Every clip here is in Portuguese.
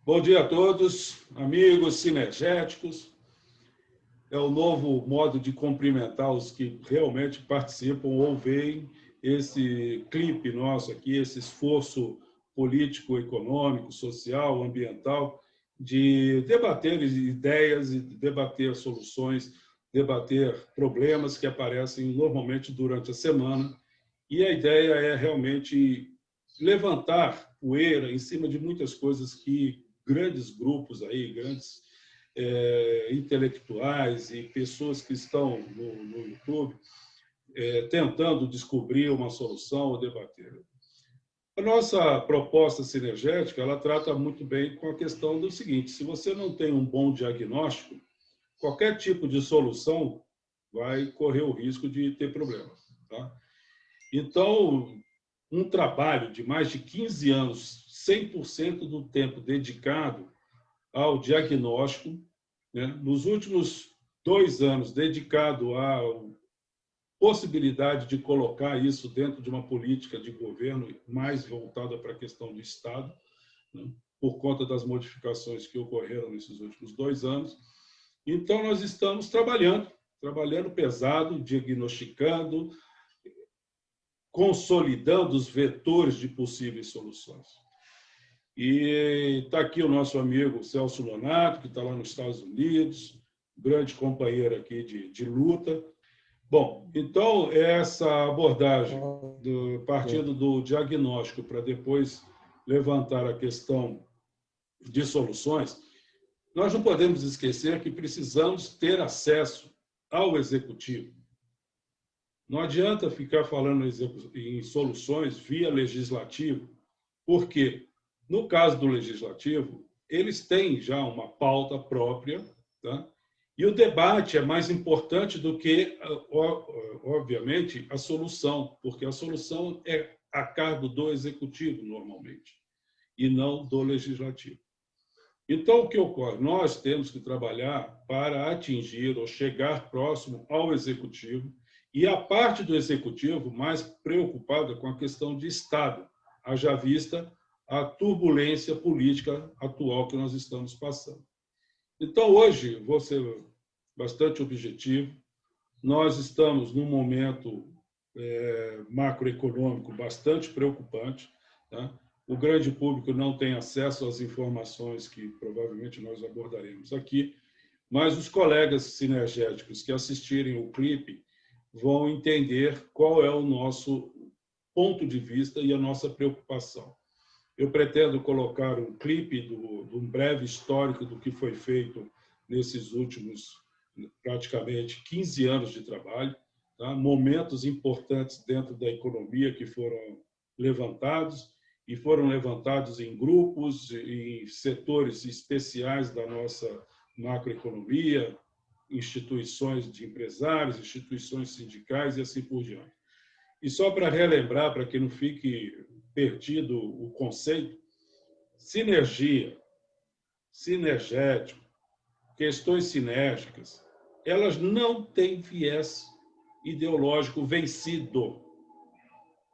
Bom dia a todos, amigos sinergéticos. É o novo modo de cumprimentar os que realmente participam ou veem esse clipe nosso aqui, esse esforço político, econômico, social, ambiental, de debater ideias e debater soluções, debater problemas que aparecem normalmente durante a semana. E a ideia é realmente levantar poeira em cima de muitas coisas que grandes grupos aí, grandes intelectuais e pessoas que estão no YouTube tentando descobrir uma solução ou debater. A nossa proposta sinergética, ela trata muito bem com a questão do seguinte: se você não tem um bom diagnóstico, qualquer tipo de solução vai correr o risco de ter problemas. Tá? Então, um trabalho de mais de 15 anos, 100% do tempo dedicado ao diagnóstico, né? Nos últimos 2 anos, dedicado à possibilidade de colocar isso dentro de uma política de governo mais voltada para a questão do Estado, né? Por conta das modificações que ocorreram nesses últimos 2 anos. Então, nós estamos trabalhando pesado, diagnosticando, consolidando os vetores de possíveis soluções. E está aqui o nosso amigo Celso Lonato, que está lá nos Estados Unidos, grande companheiro aqui de luta. Bom, então, essa abordagem partindo do diagnóstico para depois levantar a questão de soluções, nós não podemos esquecer que precisamos ter acesso ao executivo. Não adianta ficar falando em soluções via legislativo, porque, no caso do legislativo, eles têm já uma pauta própria, tá? E o debate é mais importante do que, obviamente, a solução, porque a solução é a cargo do executivo, normalmente, e não do legislativo. Então, o que ocorre? Nós temos que trabalhar para atingir ou chegar próximo ao executivo, e a parte do executivo mais preocupada com a questão de Estado, haja vista a turbulência política atual que nós estamos passando. Então, hoje, vou ser bastante objetivo, nós estamos num momento macroeconômico bastante preocupante, tá? O grande público não tem acesso às informações que provavelmente nós abordaremos aqui, mas os colegas sinergéticos que assistirem o clipe vão entender qual é o nosso ponto de vista e a nossa preocupação. Eu pretendo colocar um clipe de um breve histórico do que foi feito nesses últimos praticamente 15 anos de trabalho, tá? Momentos importantes dentro da economia que foram levantados, e foram levantados em grupos, em setores especiais da nossa macroeconomia, instituições de empresários, instituições sindicais e assim por diante. E só para relembrar, para que não fique perdido o conceito, sinergia, sinergético, questões sinérgicas, elas não têm viés ideológico vencido,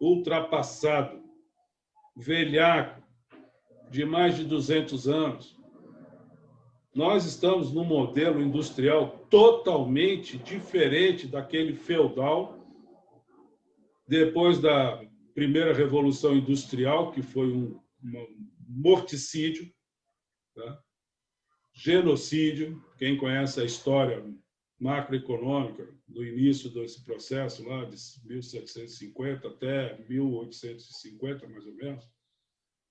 ultrapassado, velhaco, de mais de 200 anos. Nós estamos num modelo industrial totalmente diferente daquele feudal, depois da primeira revolução industrial, que foi um morticídio, tá? Genocídio. Quem conhece a história macroeconômica do início desse processo, lá de 1750 até 1850, mais ou menos,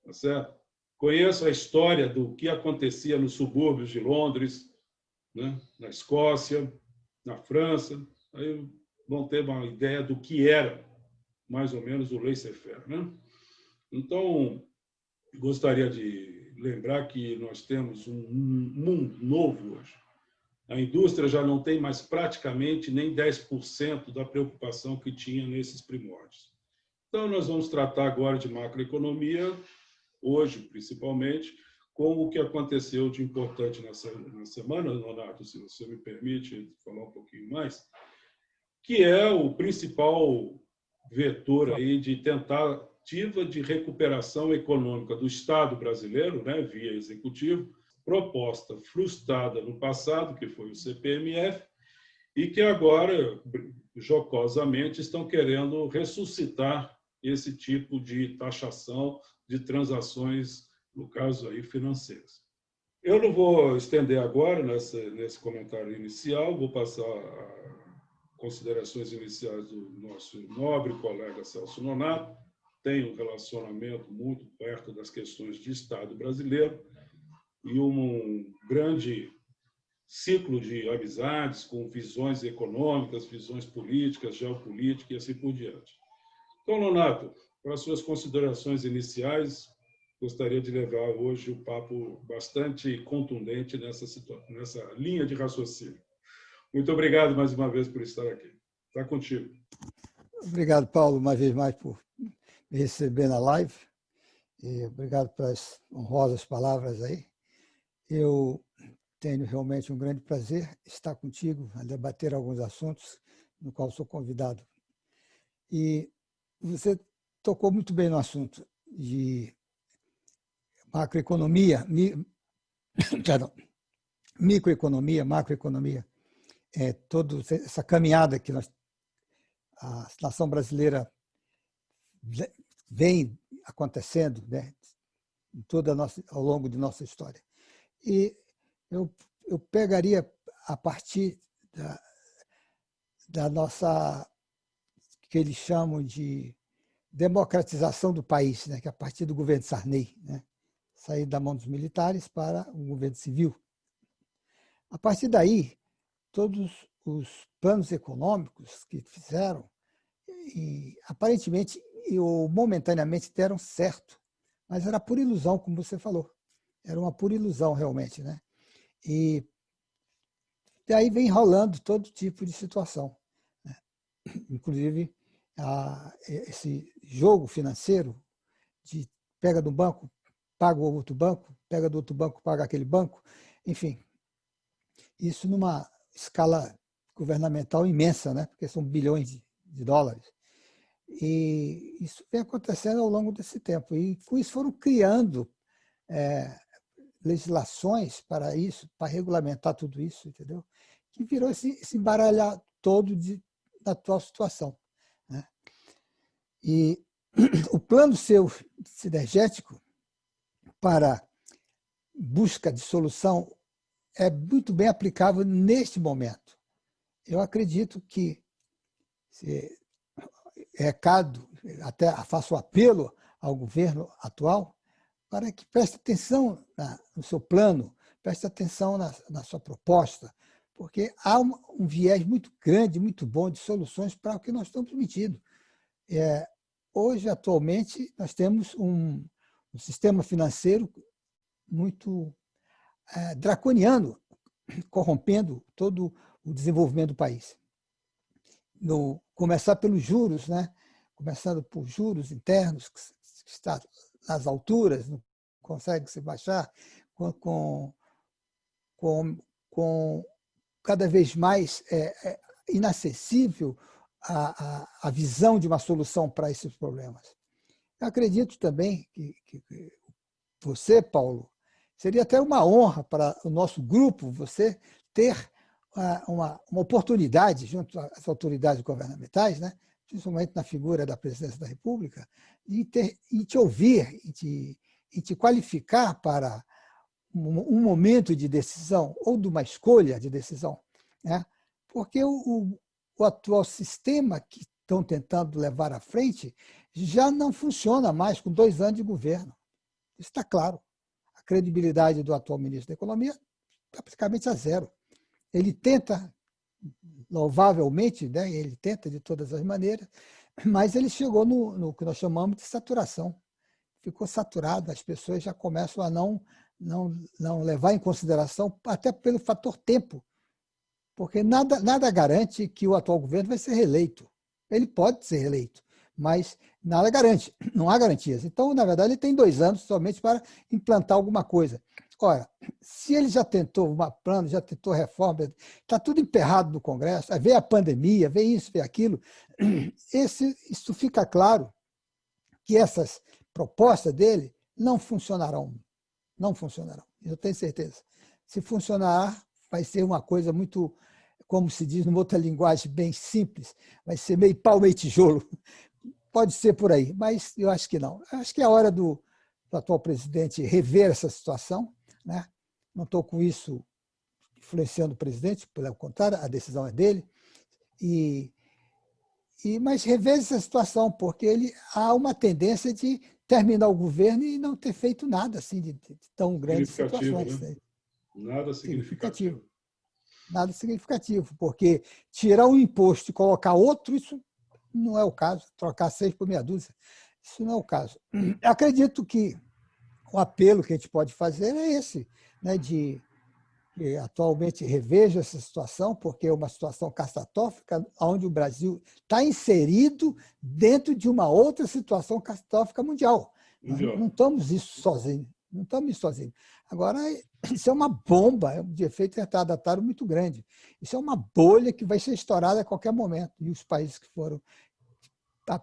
tá certo? Conheço a história do que acontecia nos subúrbios de Londres, né? Na Escócia, na França. Aí vão ter uma ideia do que era, mais ou menos, o laissez-faire, né? Então, gostaria de lembrar que nós temos um mundo novo hoje. A indústria já não tem mais praticamente nem 10% da preocupação que tinha nesses primórdios. Então, nós vamos tratar agora de macroeconomia, hoje, principalmente, com o que aconteceu de importante na semana, Leonardo, se você me permite falar um pouquinho mais, que é o principal vetor aí de tentar perspectiva de recuperação econômica do Estado brasileiro, né, via executivo, proposta frustrada no passado, que foi o CPMF, e que agora, jocosamente, estão querendo ressuscitar esse tipo de taxação de transações, no caso aí, financeiras. Eu não vou estender agora nesse comentário inicial, vou passar a considerações iniciais do nosso nobre colega Celso Nonato, tem um relacionamento muito perto das questões de Estado brasileiro e um grande ciclo de amizades com visões econômicas, visões políticas, geopolíticas e assim por diante. Então, Nonato, para as suas considerações iniciais, gostaria de levar hoje um papo bastante contundente nessa linha de raciocínio. Muito obrigado mais uma vez por estar aqui. Está contigo. Obrigado, Paulo, uma vez mais por me receber na live. E obrigado pelas honrosas palavras aí. Eu tenho realmente um grande prazer estar contigo a debater alguns assuntos no qual sou convidado. E você tocou muito bem no assunto de macroeconomia, microeconomia, macroeconomia, toda essa caminhada que a nação brasileira vem acontecendo, né, ao longo de nossa história. E eu pegaria a partir da nossa, que eles chamam de democratização do país, né, que é a partir do governo Sarney, né, sair da mão dos militares para um governo civil. A partir daí, todos os planos econômicos que fizeram, e aparentemente ou momentaneamente deram certo, mas era por ilusão, como você falou. Era uma pura ilusão, realmente, né? E daí vem rolando todo tipo de situação, né? Inclusive esse jogo financeiro de pega do banco, paga o outro banco, pega do outro banco, paga aquele banco, enfim. Isso numa escala governamental imensa, né? Porque são bilhões de dólares. E isso vem acontecendo ao longo desse tempo. E com isso foram criando legislações para isso, para regulamentar tudo isso, entendeu? Que virou esse embaralhar todo da atual situação, né? E o plano seu sinergético para busca de solução é muito bem aplicável neste momento. Eu acredito que recado, até faço apelo ao governo atual para que preste atenção no seu plano, preste atenção na sua proposta, porque há um viés muito grande, muito bom de soluções para o que nós estamos permitindo. Hoje, atualmente, nós temos um sistema financeiro muito draconiano, corrompendo todo o desenvolvimento do país. Começar pelos juros, né? Começando por juros internos, que está nas alturas, não consegue se baixar, com cada vez mais inacessível a visão de uma solução para esses problemas. Eu acredito também que você, Paulo, seria até uma honra para o nosso grupo você ter uma oportunidade junto às autoridades governamentais, né, principalmente na figura da presidência da República, e te ouvir e te qualificar para um momento de decisão ou de uma escolha de decisão, né? Porque o atual sistema que estão tentando levar à frente já não funciona mais com 2 anos de governo. Isso está claro. A credibilidade do atual ministro da Economia está praticamente a zero. Ele tenta, louvavelmente, né? Ele tenta de todas as maneiras, mas ele chegou no que nós chamamos de saturação. Ficou saturado, as pessoas já começam a não levar em consideração, até pelo fator tempo, porque nada garante que o atual governo vai ser reeleito. Ele pode ser reeleito, mas nada garante, não há garantias. Então, na verdade, ele tem 2 anos somente para implantar alguma coisa. Ora, se ele já tentou um plano, já tentou reforma, está tudo emperrado no Congresso, aí veio a pandemia, veio isso, veio aquilo, isso fica claro que essas propostas dele não funcionarão. Não funcionarão. Eu tenho certeza. Se funcionar, vai ser uma coisa muito, como se diz numa outra linguagem bem simples, vai ser meio pau, meio tijolo. Pode ser por aí, mas eu acho que não. Eu acho que é a hora do atual presidente rever essa situação, né? Não estou com isso influenciando o presidente, pelo contrário, a decisão é dele, mas rever essa situação, porque há uma tendência de terminar o governo e não ter feito nada assim de tão grandes situações. Né? Nada significativo. Nada significativo, porque tirar um imposto e colocar outro, isso não é o caso. Trocar 6 por meia dúzia, isso não é o caso. Eu acredito que o apelo que a gente pode fazer é esse, né, de que atualmente reveja essa situação, porque é uma situação catastrófica, onde o Brasil está inserido dentro de uma outra situação catastrófica mundial. Nós não estamos isso sozinhos. Não estamos isso sozinhos. Agora, isso é uma bomba de efeito retardatário muito grande. Isso é uma bolha que vai ser estourada a qualquer momento. E os países que foram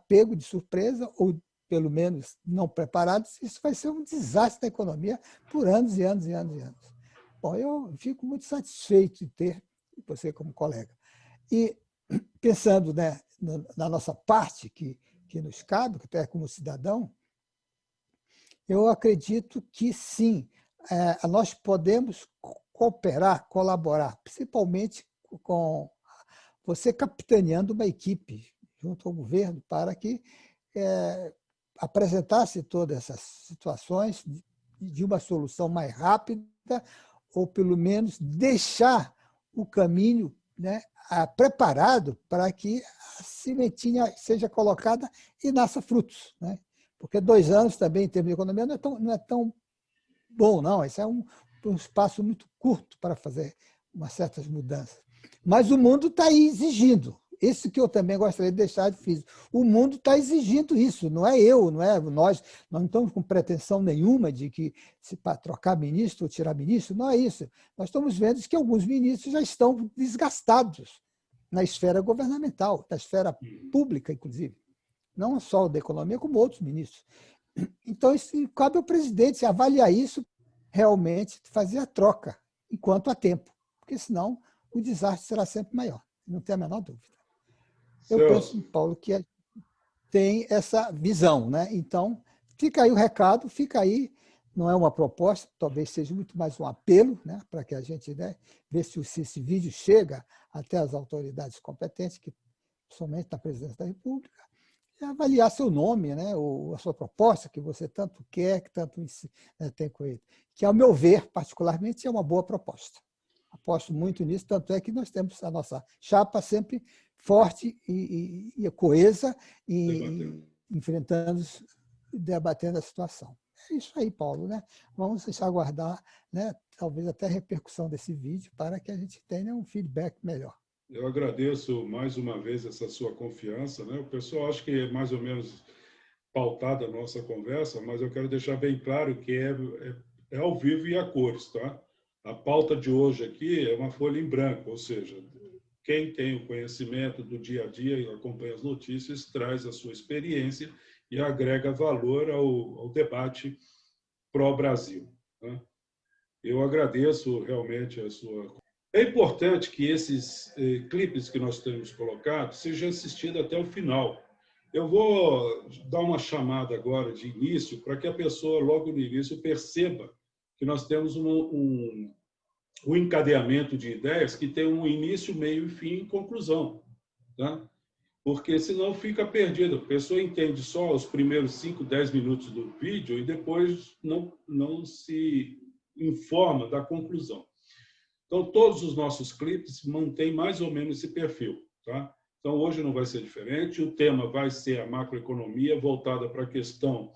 pegos de surpresa, ou pelo menos não preparados, isso vai ser um desastre da economia por anos e anos e anos e anos. Bom, eu fico muito satisfeito de ter você como colega. E pensando, né, na nossa parte que nos cabe, que até como cidadão, eu acredito que sim, nós podemos cooperar, colaborar, principalmente com você capitaneando uma equipe junto ao governo para que apresentasse todas essas situações de uma solução mais rápida, ou pelo menos deixar o caminho, né, preparado para que a sementinha seja colocada e nasça frutos, né? Porque 2 anos também, em termos de economia, não é tão bom, não. Isso é um espaço muito curto para fazer umas certas mudanças. Mas o mundo está aí exigindo. Isso que eu também gostaria de deixar de físico. O mundo está exigindo isso, não é eu, não é nós. Nós não estamos com pretensão nenhuma de que se para trocar ministro ou tirar ministro, não é isso. Nós estamos vendo que alguns ministros já estão desgastados na esfera governamental, na esfera pública, inclusive. Não só da economia, como outros ministros. Então, cabe ao presidente avaliar isso, realmente fazer a troca, enquanto há tempo, porque senão o desastre será sempre maior, não tem a menor dúvida. Eu penso, Paulo, que tem essa visão, né? Então, fica aí o recado, fica aí, não é uma proposta, talvez seja muito mais um apelo, né, para que a gente, né, veja se esse vídeo chega até as autoridades competentes, que somente na presidência da República, e avaliar seu nome, né, ou a sua proposta, que você tanto quer, que tanto tem com ele. Que, ao meu ver, particularmente, é uma boa proposta. Aposto muito nisso, tanto é que nós temos a nossa chapa sempre forte e coesa, e enfrentando, debatendo a situação. É isso aí, Paulo, né? Vamos deixar aguardar, né, talvez até a repercussão desse vídeo para que a gente tenha um feedback melhor. Eu agradeço mais uma vez essa sua confiança, né? O pessoal acha que é mais ou menos pautada a nossa conversa, mas eu quero deixar bem claro que é ao vivo e a cores, tá? A pauta de hoje aqui é uma folha em branco, ou seja, quem tem o conhecimento do dia a dia e acompanha as notícias traz a sua experiência e agrega valor ao debate pró-Brasil, né? Eu agradeço realmente a sua... É importante que esses clipes que nós temos colocado sejam assistidos até o final. Eu vou dar uma chamada agora de início para que a pessoa, logo no início, perceba que nós temos um encadeamento de ideias que tem um início, meio, fim e conclusão, tá? Porque senão fica perdido. A pessoa entende só os primeiros 5, 10 minutos do vídeo e depois não se informa da conclusão. Então, todos os nossos clipes mantêm mais ou menos esse perfil, tá? Então, hoje não vai ser diferente. O tema vai ser a macroeconomia, voltada para a questão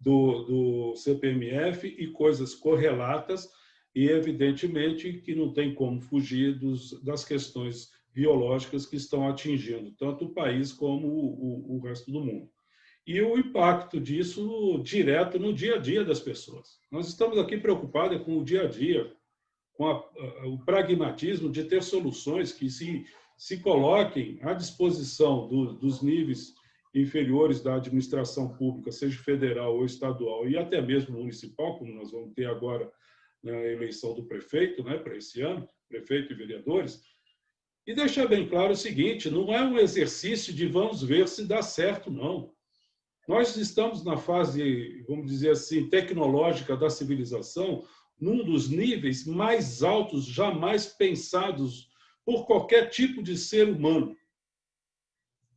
do CPMF e coisas correlatas, e, evidentemente, que não tem como fugir das questões biológicas que estão atingindo tanto o país como o resto do mundo. E o impacto disso direto no dia a dia das pessoas. Nós estamos aqui preocupados com o dia a dia, com o pragmatismo de ter soluções que se coloquem à disposição dos níveis inferiores da administração pública, seja federal ou estadual, e até mesmo municipal, como nós vamos ter agora na eleição do prefeito, né, para esse ano, prefeito e vereadores, e deixar bem claro o seguinte, não é um exercício de vamos ver se dá certo, não. Nós estamos na fase, vamos dizer assim, tecnológica da civilização, num dos níveis mais altos jamais pensados por qualquer tipo de ser humano.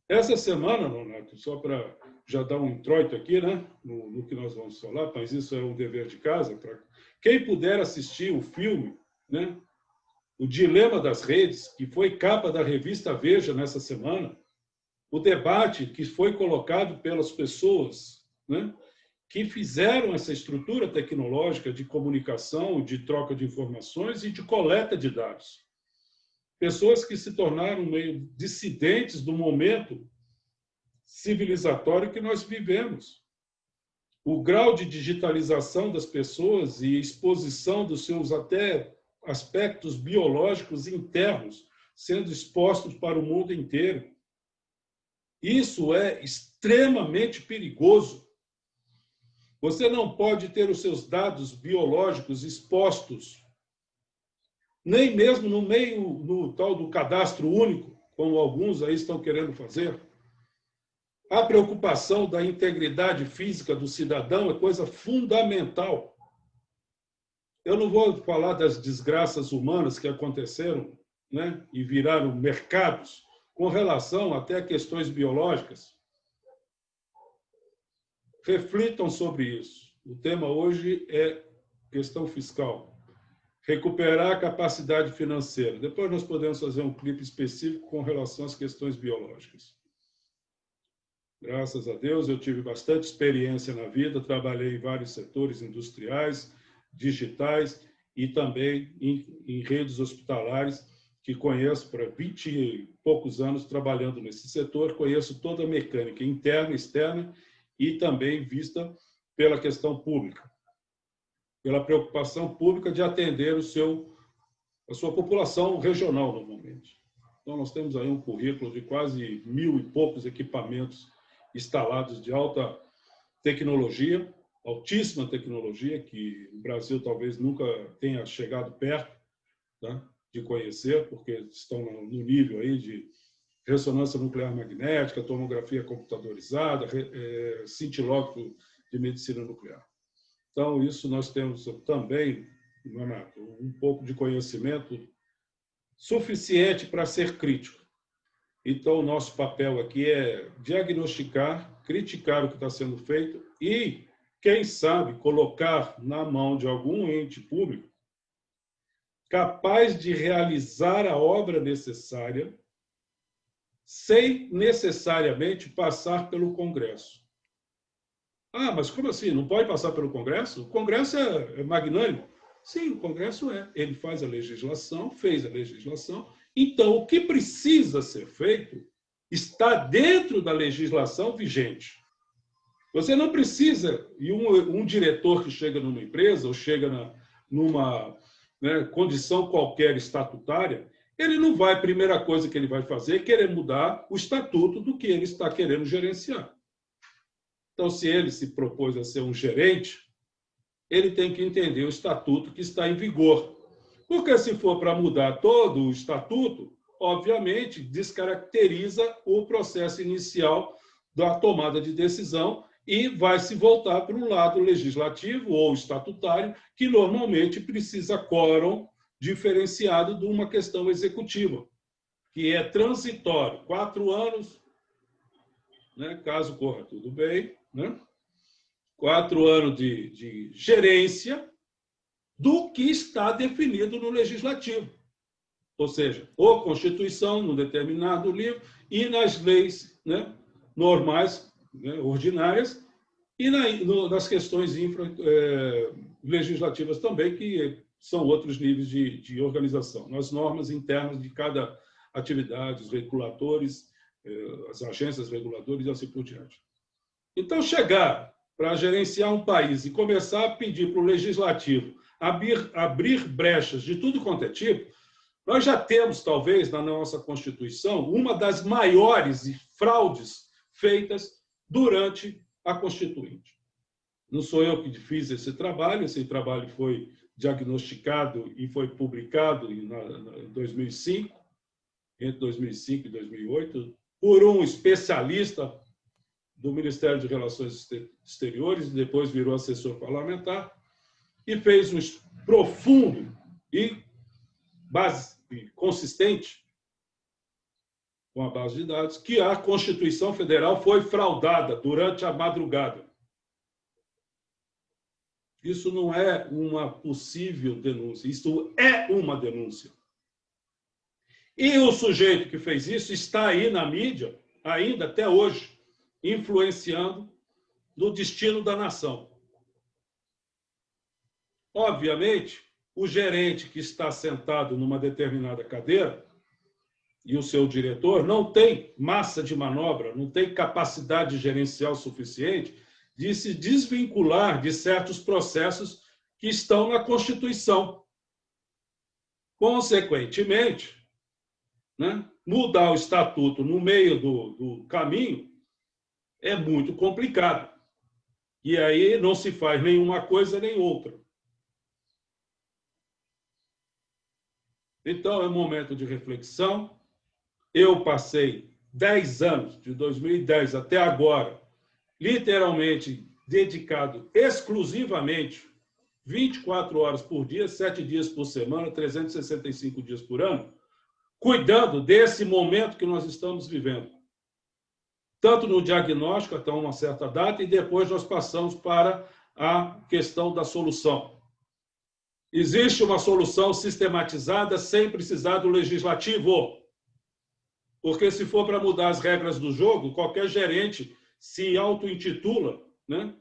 Essa semana, Nonato, só para já dar um introito aqui, né, no que nós vamos falar, mas isso é um dever de casa, para quem puder assistir o filme, né, O Dilema das Redes, que foi capa da revista Veja nessa semana, o debate que foi colocado pelas pessoas, né, que fizeram essa estrutura tecnológica de comunicação, de troca de informações e de coleta de dados. Pessoas que se tornaram meio dissidentes do momento civilizatório que nós vivemos. O grau de digitalização das pessoas e exposição dos seus até aspectos biológicos internos sendo expostos para o mundo inteiro. Isso é extremamente perigoso. Você não pode ter os seus dados biológicos expostos, nem mesmo no tal do cadastro único, como alguns aí estão querendo fazer. A preocupação da integridade física do cidadão é coisa fundamental. Eu não vou falar das desgraças humanas que aconteceram, né, e viraram mercados com relação até a questões biológicas. Reflitam sobre isso. O tema hoje é questão fiscal. Recuperar a capacidade financeira. Depois nós podemos fazer um clipe específico com relação às questões biológicas. Graças a Deus, eu tive bastante experiência na vida, trabalhei em vários setores industriais, digitais e também em redes hospitalares, que conheço para 20 e poucos anos trabalhando nesse setor, conheço toda a mecânica interna, externa e também vista pela questão pública, pela preocupação pública de atender a sua população regional, normalmente. Então, nós temos aí um currículo de quase 1.000 e poucos equipamentos instalados de alta tecnologia, altíssima tecnologia, que o Brasil talvez nunca tenha chegado perto, tá, de conhecer, porque estão no nível aí de ressonância nuclear magnética, tomografia computadorizada, cintilógrafo de medicina nuclear. Então, isso nós temos também, Renato, um pouco de conhecimento suficiente para ser crítico. Então, o nosso papel aqui é diagnosticar, criticar o que está sendo feito e, quem sabe, colocar na mão de algum ente público capaz de realizar a obra necessária sem necessariamente passar pelo Congresso. Ah, mas como assim? Não pode passar pelo Congresso? O Congresso é magnânimo. Sim, o Congresso é. Ele faz a legislação, fez a legislação. Então, o que precisa ser feito está dentro da legislação vigente. Você não precisa, e um diretor que chega numa empresa ou chega numa condição qualquer estatutária, ele não vai, a primeira coisa que ele vai fazer é querer mudar o estatuto do que ele está querendo gerenciar. Então, se ele se propôs a ser um gerente, ele tem que entender o estatuto que está em vigor. Porque se for para mudar todo o estatuto, obviamente, descaracteriza o processo inicial da tomada de decisão e vai se voltar para o lado legislativo ou estatutário, que normalmente precisa quórum diferenciado de uma questão executiva, que é transitório, 4 anos, né, caso corra tudo bem, né, 4 anos de gerência do que está definido no legislativo. Ou seja, ou Constituição, num determinado livro, e nas leis, né, normais, né, ordinárias, e nas questões legislativas também, que são outros níveis de organização, nas normas internas de cada atividade, os reguladores, as agências reguladoras e assim por diante. Então, chegar para gerenciar um país e começar a pedir para o legislativo abrir brechas de tudo quanto é tipo, nós já temos, talvez, na nossa Constituição, uma das maiores fraudes feitas durante a Constituinte. Não sou eu que fiz esse trabalho foi diagnosticado e foi publicado em 2005, entre 2005 e 2008, por um especialista do Ministério de Relações Exteriores, e depois virou assessor parlamentar, e fez um profundo e consistente, com a base de dados, que a Constituição Federal foi fraudada durante a madrugada. Isso não é uma possível denúncia, isso é uma denúncia. E o sujeito que fez isso está aí na mídia, ainda até hoje, influenciando no destino da nação. Obviamente, o gerente que está sentado numa determinada cadeira e o seu diretor não tem massa de manobra, não tem capacidade gerencial suficiente de se desvincular de certos processos que estão na Constituição. Consequentemente, né, mudar o estatuto no meio do caminho é muito complicado. E aí não se faz nenhuma coisa nem outra. Então, é um momento de reflexão. Eu passei 10 anos, de 2010 até agora, literalmente dedicado exclusivamente 24 horas por dia, 7 dias por semana, 365 dias por ano, cuidando desse momento que nós estamos vivendo. Tanto no diagnóstico, até uma certa data, e depois nós passamos para a questão da solução. Existe uma solução sistematizada sem precisar do legislativo. Porque se for para mudar as regras do jogo, qualquer gerente se auto-intitula, né,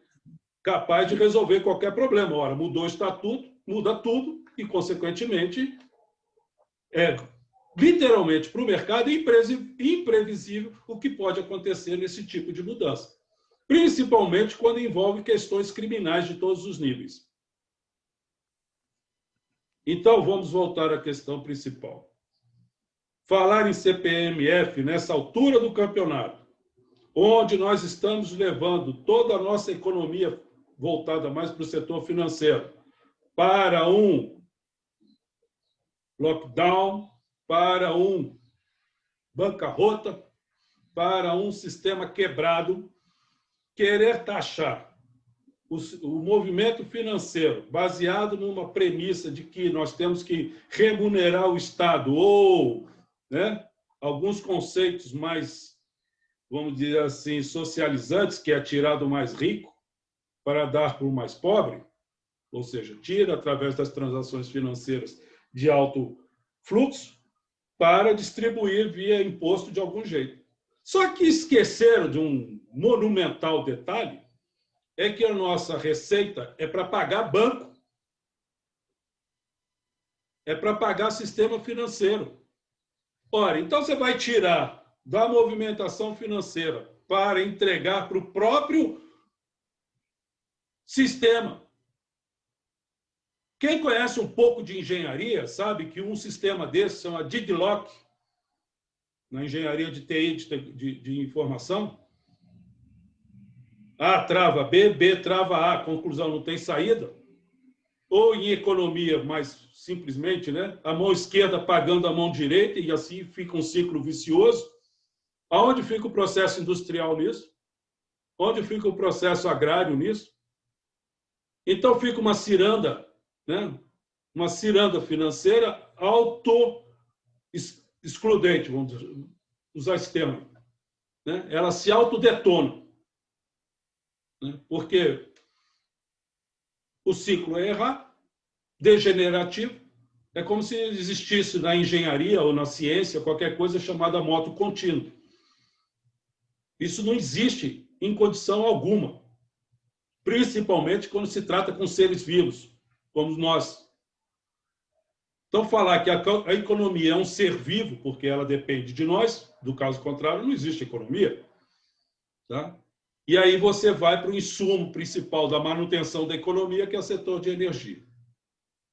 capaz de resolver qualquer problema. Ora, mudou o estatuto, muda tudo e, consequentemente, literalmente para o mercado imprevisível o que pode acontecer nesse tipo de mudança. Principalmente quando envolve questões criminais de todos os níveis. Então, vamos voltar à questão principal. Falar em CPMF nessa altura do campeonato, onde nós estamos levando toda a nossa economia voltada mais para o setor financeiro, para um lockdown, para um bancarrota, para um sistema quebrado, querer taxar o movimento financeiro baseado numa premissa de que nós temos que remunerar o Estado ou, né, alguns conceitos mais, vamos dizer assim, socializantes, que é tirar do mais rico para dar para o mais pobre, ou seja, tira através das transações financeiras de alto fluxo para distribuir via imposto de algum jeito. Só que esqueceram de um monumental detalhe, é que a nossa receita é para pagar banco, é para pagar sistema financeiro. Ora, então você vai tirar da movimentação financeira para entregar para o próprio sistema. Quem conhece um pouco de engenharia sabe que um sistema desse chama deadlock, na engenharia de TI, de informação. A trava B, B trava A, conclusão, não tem saída. Ou em economia, mais simplesmente, né, a mão esquerda pagando a mão direita, e assim fica um ciclo vicioso. Aonde fica o processo industrial nisso? Onde fica o processo agrário nisso? Então fica uma ciranda, né, uma ciranda financeira auto-excludente, vamos usar esse termo, né? Ela se autodetona. Porque o ciclo é errado, degenerativo. É como se existisse na engenharia ou na ciência qualquer coisa chamada moto contínua. Isso não existe em condição alguma, principalmente quando se trata com seres vivos, como nós. Então, falar que a economia é um ser vivo, porque ela depende de nós, do caso contrário, não existe economia. Tá? E aí você vai para o insumo principal da manutenção da economia, que é o setor de energia.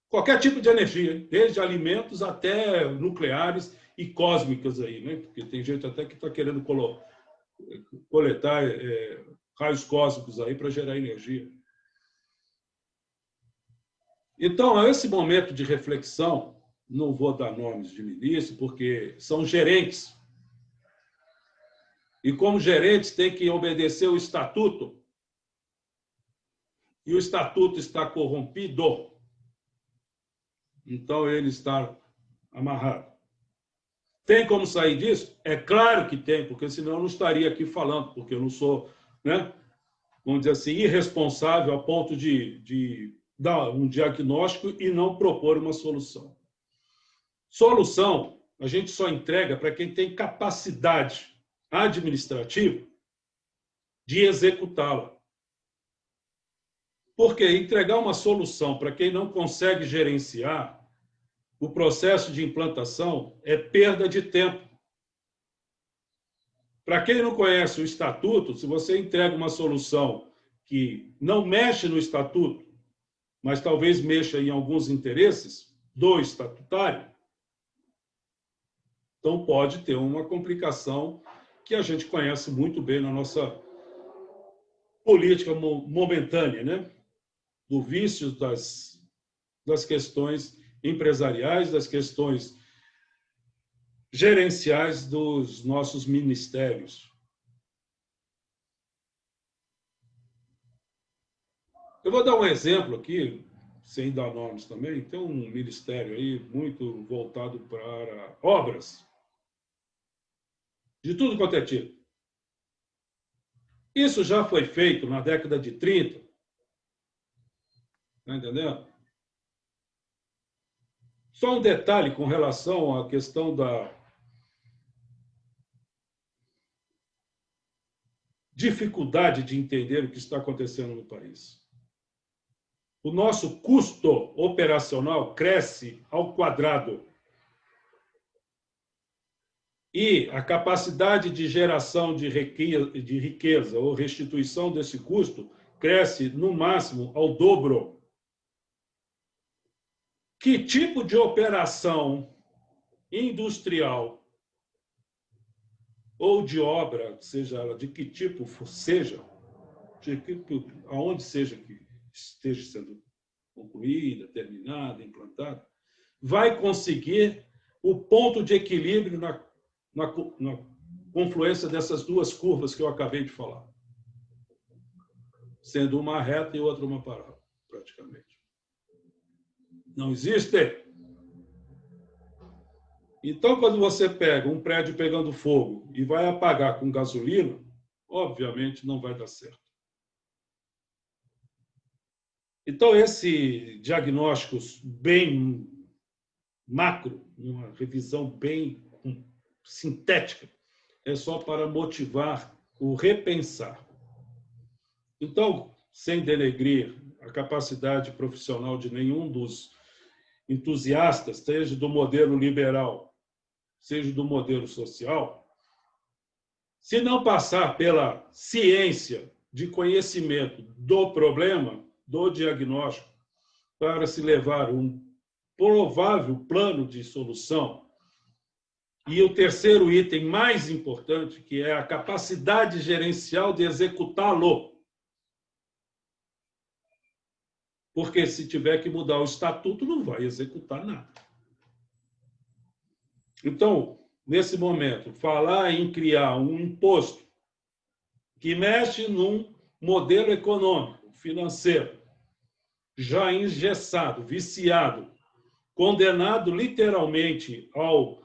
Qualquer tipo de energia, desde alimentos até nucleares e cósmicas aí, né? Porque tem gente até que está querendo coletar raios cósmicos aí para gerar energia. Então, esse momento de reflexão, não vou dar nomes de ministro, porque são gerentes. E, como gerentes, têm que obedecer o estatuto. E o estatuto está corrompido. Então, ele está amarrado. Tem como sair disso? É claro que tem, porque senão eu não estaria aqui falando, porque eu não sou, né, vamos dizer assim, irresponsável a ponto de dar um diagnóstico e não propor uma solução. Solução, a gente só entrega para quem tem capacidade administrativa de executá-la. Porque entregar uma solução para quem não consegue gerenciar o processo de implantação é perda de tempo. Para quem não conhece o estatuto, se você entrega uma solução que não mexe no estatuto, mas talvez mexa em alguns interesses do estatutário, então pode ter uma complicação que a gente conhece muito bem na nossa política momentânea, né? Do vício das questões empresariais, das questões gerenciais dos nossos ministérios. Eu vou dar um exemplo aqui, sem dar nomes também. Tem um ministério aí muito voltado para obras, de tudo quanto é tipo. Isso já foi feito na década de 30. Está entendendo? Só um detalhe com relação à questão da dificuldade de entender o que está acontecendo no país. O nosso custo operacional cresce ao quadrado. E a capacidade de geração de riqueza ou restituição desse custo cresce, no máximo, ao dobro. Que tipo de operação industrial ou de obra, seja ela de que tipo seja, aonde seja que esteja sendo concluída, terminada, implantada, vai conseguir o ponto de equilíbrio na confluência dessas duas curvas que eu acabei de falar, sendo uma reta e outra uma paralela, praticamente. Não existe. Então, quando você pega um prédio pegando fogo e vai apagar com gasolina, obviamente não vai dar certo. Então, esse diagnóstico bem macro, uma revisão bem sintética, é só para motivar o repensar. Então, sem denegrir a capacidade profissional de nenhum dos entusiastas, seja do modelo liberal, seja do modelo social, se não passar pela ciência de conhecimento do problema, do diagnóstico, para se levar um provável plano de solução, e o terceiro item mais importante, que é a capacidade gerencial de executá-lo. Porque se tiver que mudar o estatuto, não vai executar nada. Então, nesse momento, falar em criar um imposto que mexe num modelo econômico, financeiro, já engessado, viciado, condenado literalmente ao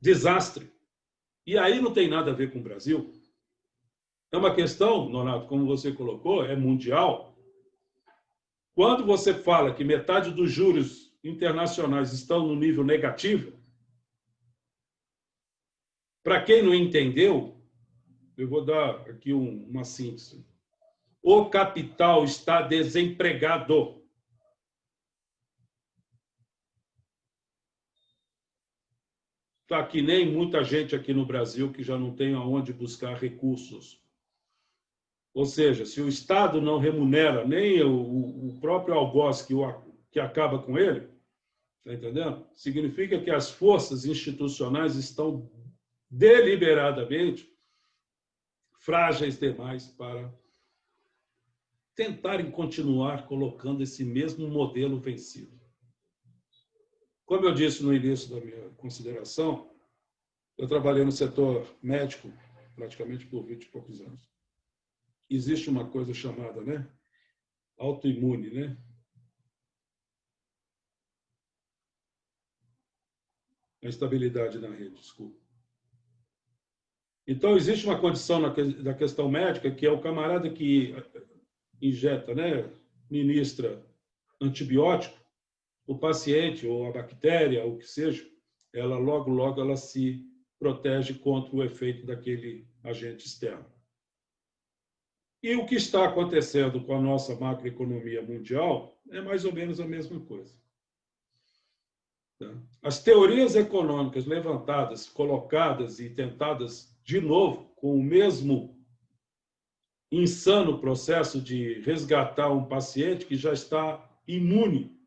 desastre. E aí não tem nada a ver com o Brasil. É uma questão, Nonato, como você colocou, é mundial. Quando você fala que metade dos juros internacionais estão no nível negativo, para quem não entendeu, eu vou dar aqui uma síntese. O capital está desempregado. Está que nem muita gente aqui no Brasil que já não tem aonde buscar recursos. Ou seja, se o Estado não remunera nem o próprio algoz que acaba com ele, está entendendo? Significa que as forças institucionais estão deliberadamente frágeis demais para tentarem continuar colocando esse mesmo modelo vencido. Como eu disse no início da minha consideração, eu trabalhei no setor médico praticamente por 20 e poucos anos. Existe uma coisa chamada, né, autoimune, né? A instabilidade na rede, desculpa. Então, existe uma condição da questão médica, que é o camarada que injeta, né, ministra antibiótico, o paciente ou a bactéria, ou o que seja, ela logo ela se protege contra o efeito daquele agente externo. E o que está acontecendo com a nossa macroeconomia mundial é mais ou menos a mesma coisa. As teorias econômicas levantadas, colocadas e tentadas de novo com o mesmo insano processo de resgatar um paciente que já está imune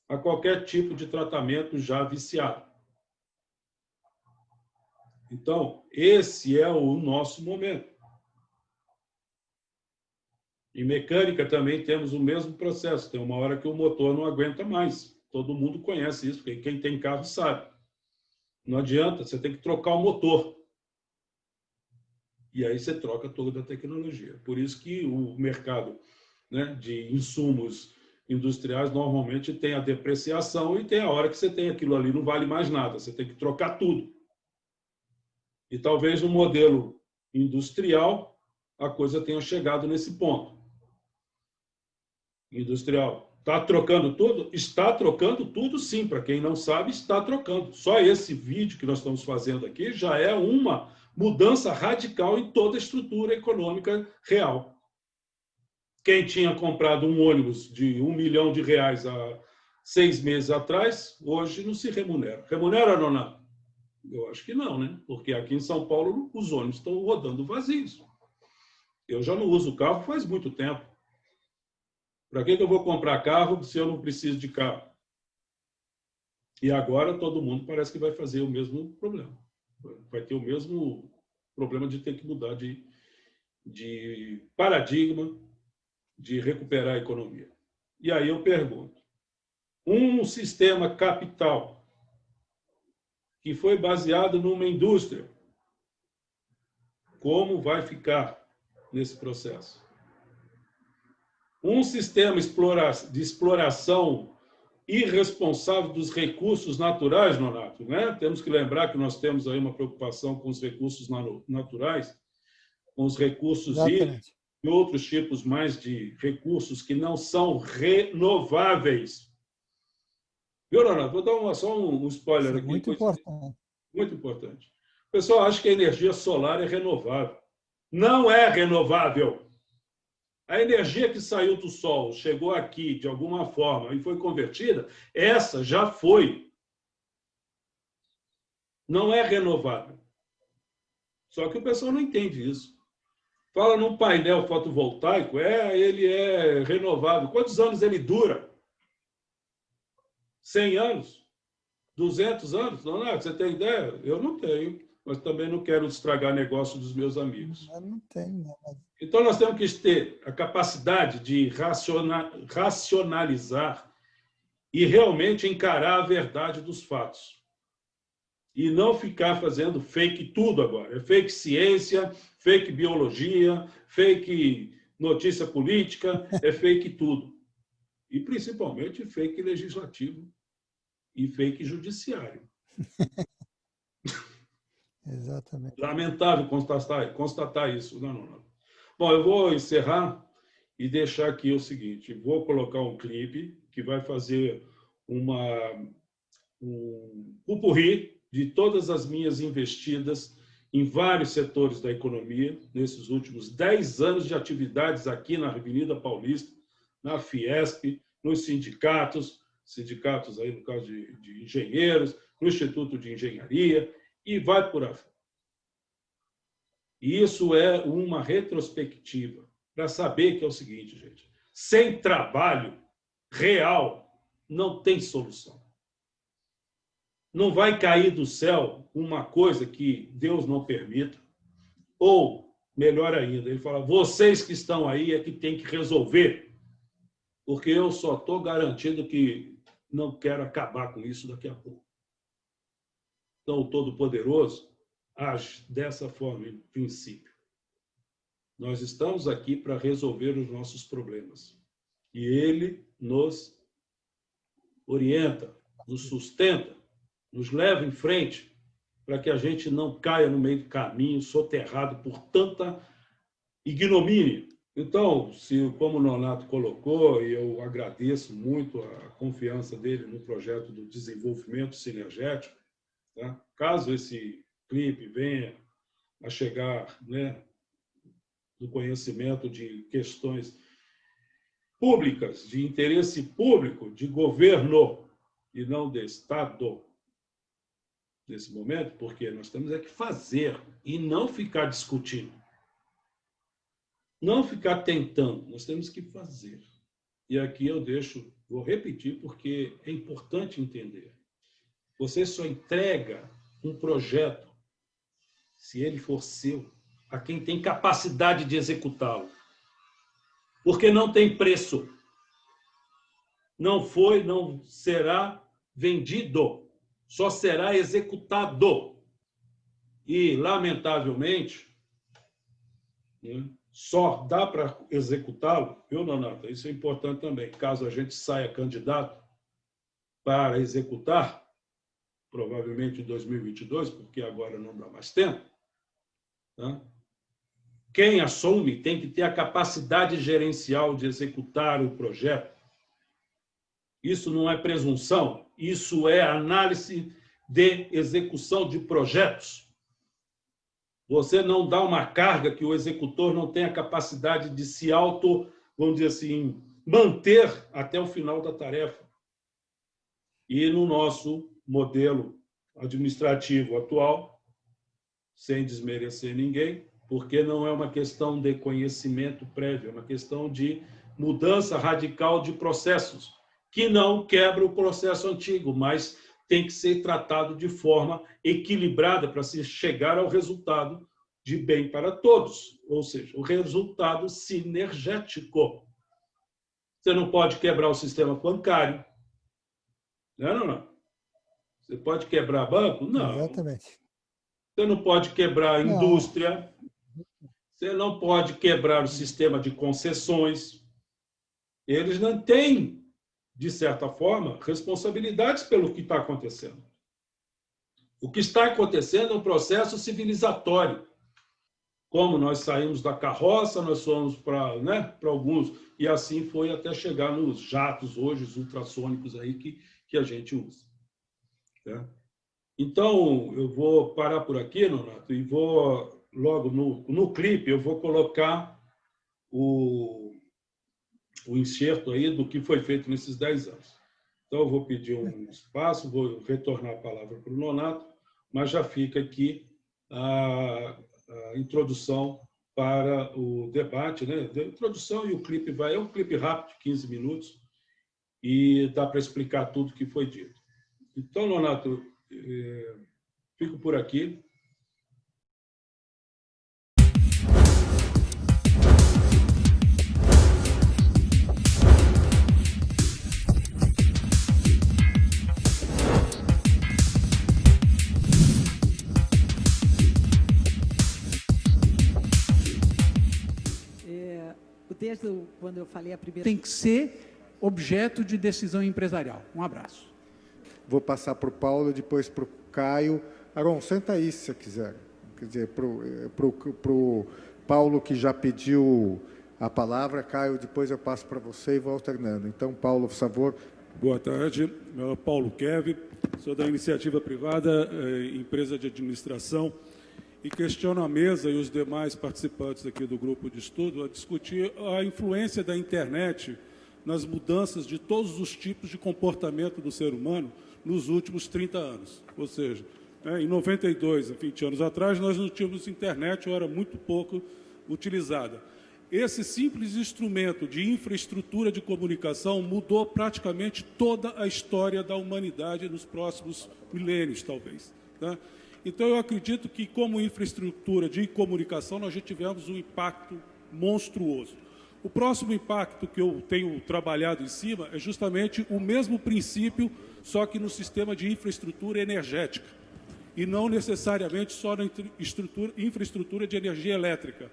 a qualquer tipo de tratamento já viciado. Então, esse é o nosso momento. Em mecânica também temos o mesmo processo. Tem uma hora que o motor não aguenta mais. Todo mundo conhece isso, quem tem carro sabe. Não adianta, você tem que trocar o motor. E aí você troca toda a tecnologia. Por isso que o mercado, né, de insumos industriais normalmente tem a depreciação e tem a hora que você tem aquilo ali, não vale mais nada. Você tem que trocar tudo. E talvez no modelo industrial a coisa tenha chegado nesse ponto. Industrial. Está trocando tudo? Está trocando tudo, sim. Para quem não sabe, está trocando. Só esse vídeo que nós estamos fazendo aqui já é uma mudança radical em toda a estrutura econômica real. Quem tinha comprado um ônibus de R$1 milhão há 6 meses atrás, hoje não se remunera. Remunera, Nonato? Eu acho que não, né? Porque aqui em São Paulo os ônibus estão rodando vazios. Eu já não uso carro faz muito tempo. Para que eu vou comprar carro se eu não preciso de carro? E agora todo mundo parece que vai fazer o mesmo problema. Vai ter o mesmo problema de ter que mudar de paradigma, de recuperar a economia. E aí eu pergunto, um sistema capital que foi baseado numa indústria, como vai ficar nesse processo? Um sistema de exploração irresponsável dos recursos naturais, Nonato, né? Temos que lembrar que nós temos aí uma preocupação com os recursos naturais, com os recursos hídricos e outros tipos mais de recursos que não são renováveis. Viu, Nonato? Vou dar só um spoiler aqui. Muito importante. Muito importante. O pessoal acha que a energia solar é renovável. Não é renovável. A energia que saiu do Sol, chegou aqui de alguma forma e foi convertida, essa já foi. Não é renovável. Só que o pessoal não entende isso. Fala num painel fotovoltaico, ele é renovável. Quantos anos ele dura? 100 anos? 200 anos? Não, você tem ideia? Eu não tenho, mas também não quero estragar negócio dos meus amigos. Eu não tenho, não. Então, nós temos que ter a capacidade de racionalizar e realmente encarar a verdade dos fatos. E não ficar fazendo fake tudo agora. É fake ciência, fake biologia, fake notícia política, é fake tudo. E, principalmente, fake legislativo e fake judiciário. Exatamente. Lamentável constatar isso. Não. Bom, eu vou encerrar e deixar aqui o seguinte. Vou colocar um clipe que vai fazer um pupurri de todas as minhas investidas em vários setores da economia, nesses últimos 10 anos de atividades aqui na Avenida Paulista, na Fiesp, nos sindicatos aí no caso de engenheiros, no Instituto de Engenharia, e vai por aí. E isso é uma retrospectiva para saber que é o seguinte, gente, sem trabalho real não tem solução. Não vai cair do céu uma coisa que Deus não permita, ou melhor ainda, ele fala, vocês que estão aí é que tem que resolver, porque eu só estou garantindo que não quero acabar com isso daqui a pouco. Então, o Todo-Poderoso age dessa forma, em princípio. Nós estamos aqui para resolver os nossos problemas. E ele nos orienta, nos sustenta, nos leva em frente, para que a gente não caia no meio do caminho, soterrado por tanta ignomínia. Então, como o Nonato colocou, e eu agradeço muito a confiança dele no projeto do desenvolvimento sinergético, tá? Caso esse clipe venha a chegar, né, no conhecimento de questões públicas, de interesse público, de governo, e não de Estado, nesse momento, porque nós temos é que fazer e não ficar discutindo. Não ficar tentando, nós temos que fazer. E aqui eu vou repetir, porque é importante entender. Você só entrega um projeto, se ele for seu, a quem tem capacidade de executá-lo. Porque não tem preço. Não foi, não será vendido. Só será executado. E, lamentavelmente, né, só dá para executá-lo, viu, Nonato? Isso é importante também. Caso a gente saia candidato para executar, provavelmente em 2022, porque agora não dá mais tempo, né? Quem assume tem que ter a capacidade gerencial de executar o projeto. Isso não é presunção, isso é análise de execução de projetos. Você não dá uma carga que o executor não tem a capacidade de se vamos dizer assim, manter até o final da tarefa. E no nosso modelo administrativo atual, sem desmerecer ninguém, porque não é uma questão de conhecimento prévio, é uma questão de mudança radical de processos, que não quebra o processo antigo, mas tem que ser tratado de forma equilibrada para se chegar ao resultado de bem para todos, ou seja, o resultado sinergético. Você não pode quebrar o sistema bancário. Não. Você pode quebrar banco? Não. Exatamente. Você não pode quebrar a indústria. Você não pode quebrar o sistema de concessões. Eles não têm, de certa forma, responsabilidades pelo que está acontecendo. O que está acontecendo é um processo civilizatório. Como nós saímos da carroça, nós fomos para alguns, e assim foi até chegar nos jatos, hoje, os ultrassônicos aí que a gente usa. Tá? Então, eu vou parar por aqui, Nonato, e vou, logo no clipe, eu vou colocar o enxerto aí do que foi feito nesses 10 anos. Então, eu vou pedir um espaço, vou retornar a palavra para o Nonato, mas já fica aqui a introdução para o debate, né? A introdução, e o clipe é um clipe rápido, de 15 minutos, e dá para explicar tudo que foi dito. Então, Nonato, fico por aqui. O texto, quando eu falei a primeira... Tem que ser objeto de decisão empresarial. Um abraço. Vou passar para o Paulo, depois para o Caio. Aron, senta aí, se você quiser. Quer dizer, para o Paulo, que já pediu a palavra. Caio, depois eu passo para você e vou alternando. Então, Paulo, por favor. Boa tarde. Meu nome é Paulo Kev, sou da iniciativa privada, empresa de administração, e questiono a mesa e os demais participantes aqui do grupo de estudo a discutir a influência da internet nas mudanças de todos os tipos de comportamento do ser humano nos últimos 30 anos. Ou seja, em 92, 20 anos atrás, nós não tínhamos internet, ou era muito pouco utilizada. Esse simples instrumento de infraestrutura de comunicação mudou praticamente toda a história da humanidade nos próximos milênios, talvez. Tá? Então, eu acredito que, como infraestrutura de comunicação, nós já tivemos um impacto monstruoso. O próximo impacto que eu tenho trabalhado em cima é justamente o mesmo princípio, só que no sistema de infraestrutura energética, e não necessariamente só na infraestrutura de energia elétrica.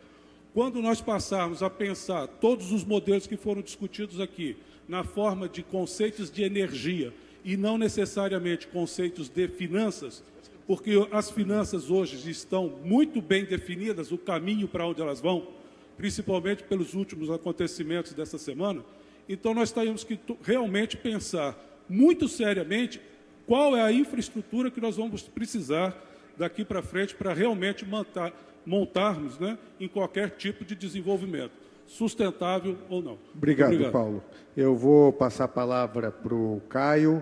Quando nós passarmos a pensar todos os modelos que foram discutidos aqui, na forma de conceitos de energia, e não necessariamente conceitos de finanças, porque as finanças hoje estão muito bem definidas, o caminho para onde elas vão, principalmente pelos últimos acontecimentos dessa semana. Então, nós temos que realmente pensar muito seriamente qual é a infraestrutura que nós vamos precisar daqui para frente para realmente montarmos, né, em qualquer tipo de desenvolvimento, sustentável ou não. Obrigado, Paulo. Eu vou passar a palavra para o Caio.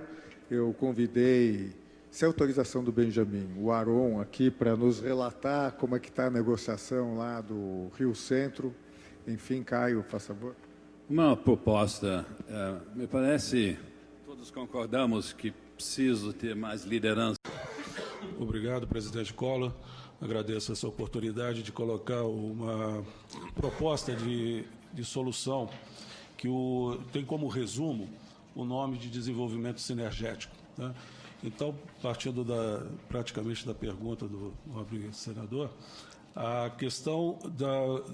Eu convidei, sem autorização do Benjamin, o Aron aqui para nos relatar como é que está a negociação lá do Rio Centro. Enfim, Caio, por favor. Uma proposta, me parece, todos concordamos que preciso ter mais liderança. Obrigado, presidente Collor. Agradeço essa oportunidade de colocar uma proposta de solução que tem como resumo o nome de desenvolvimento sinergético, né? Então, partindo praticamente da pergunta do nobre senador, a questão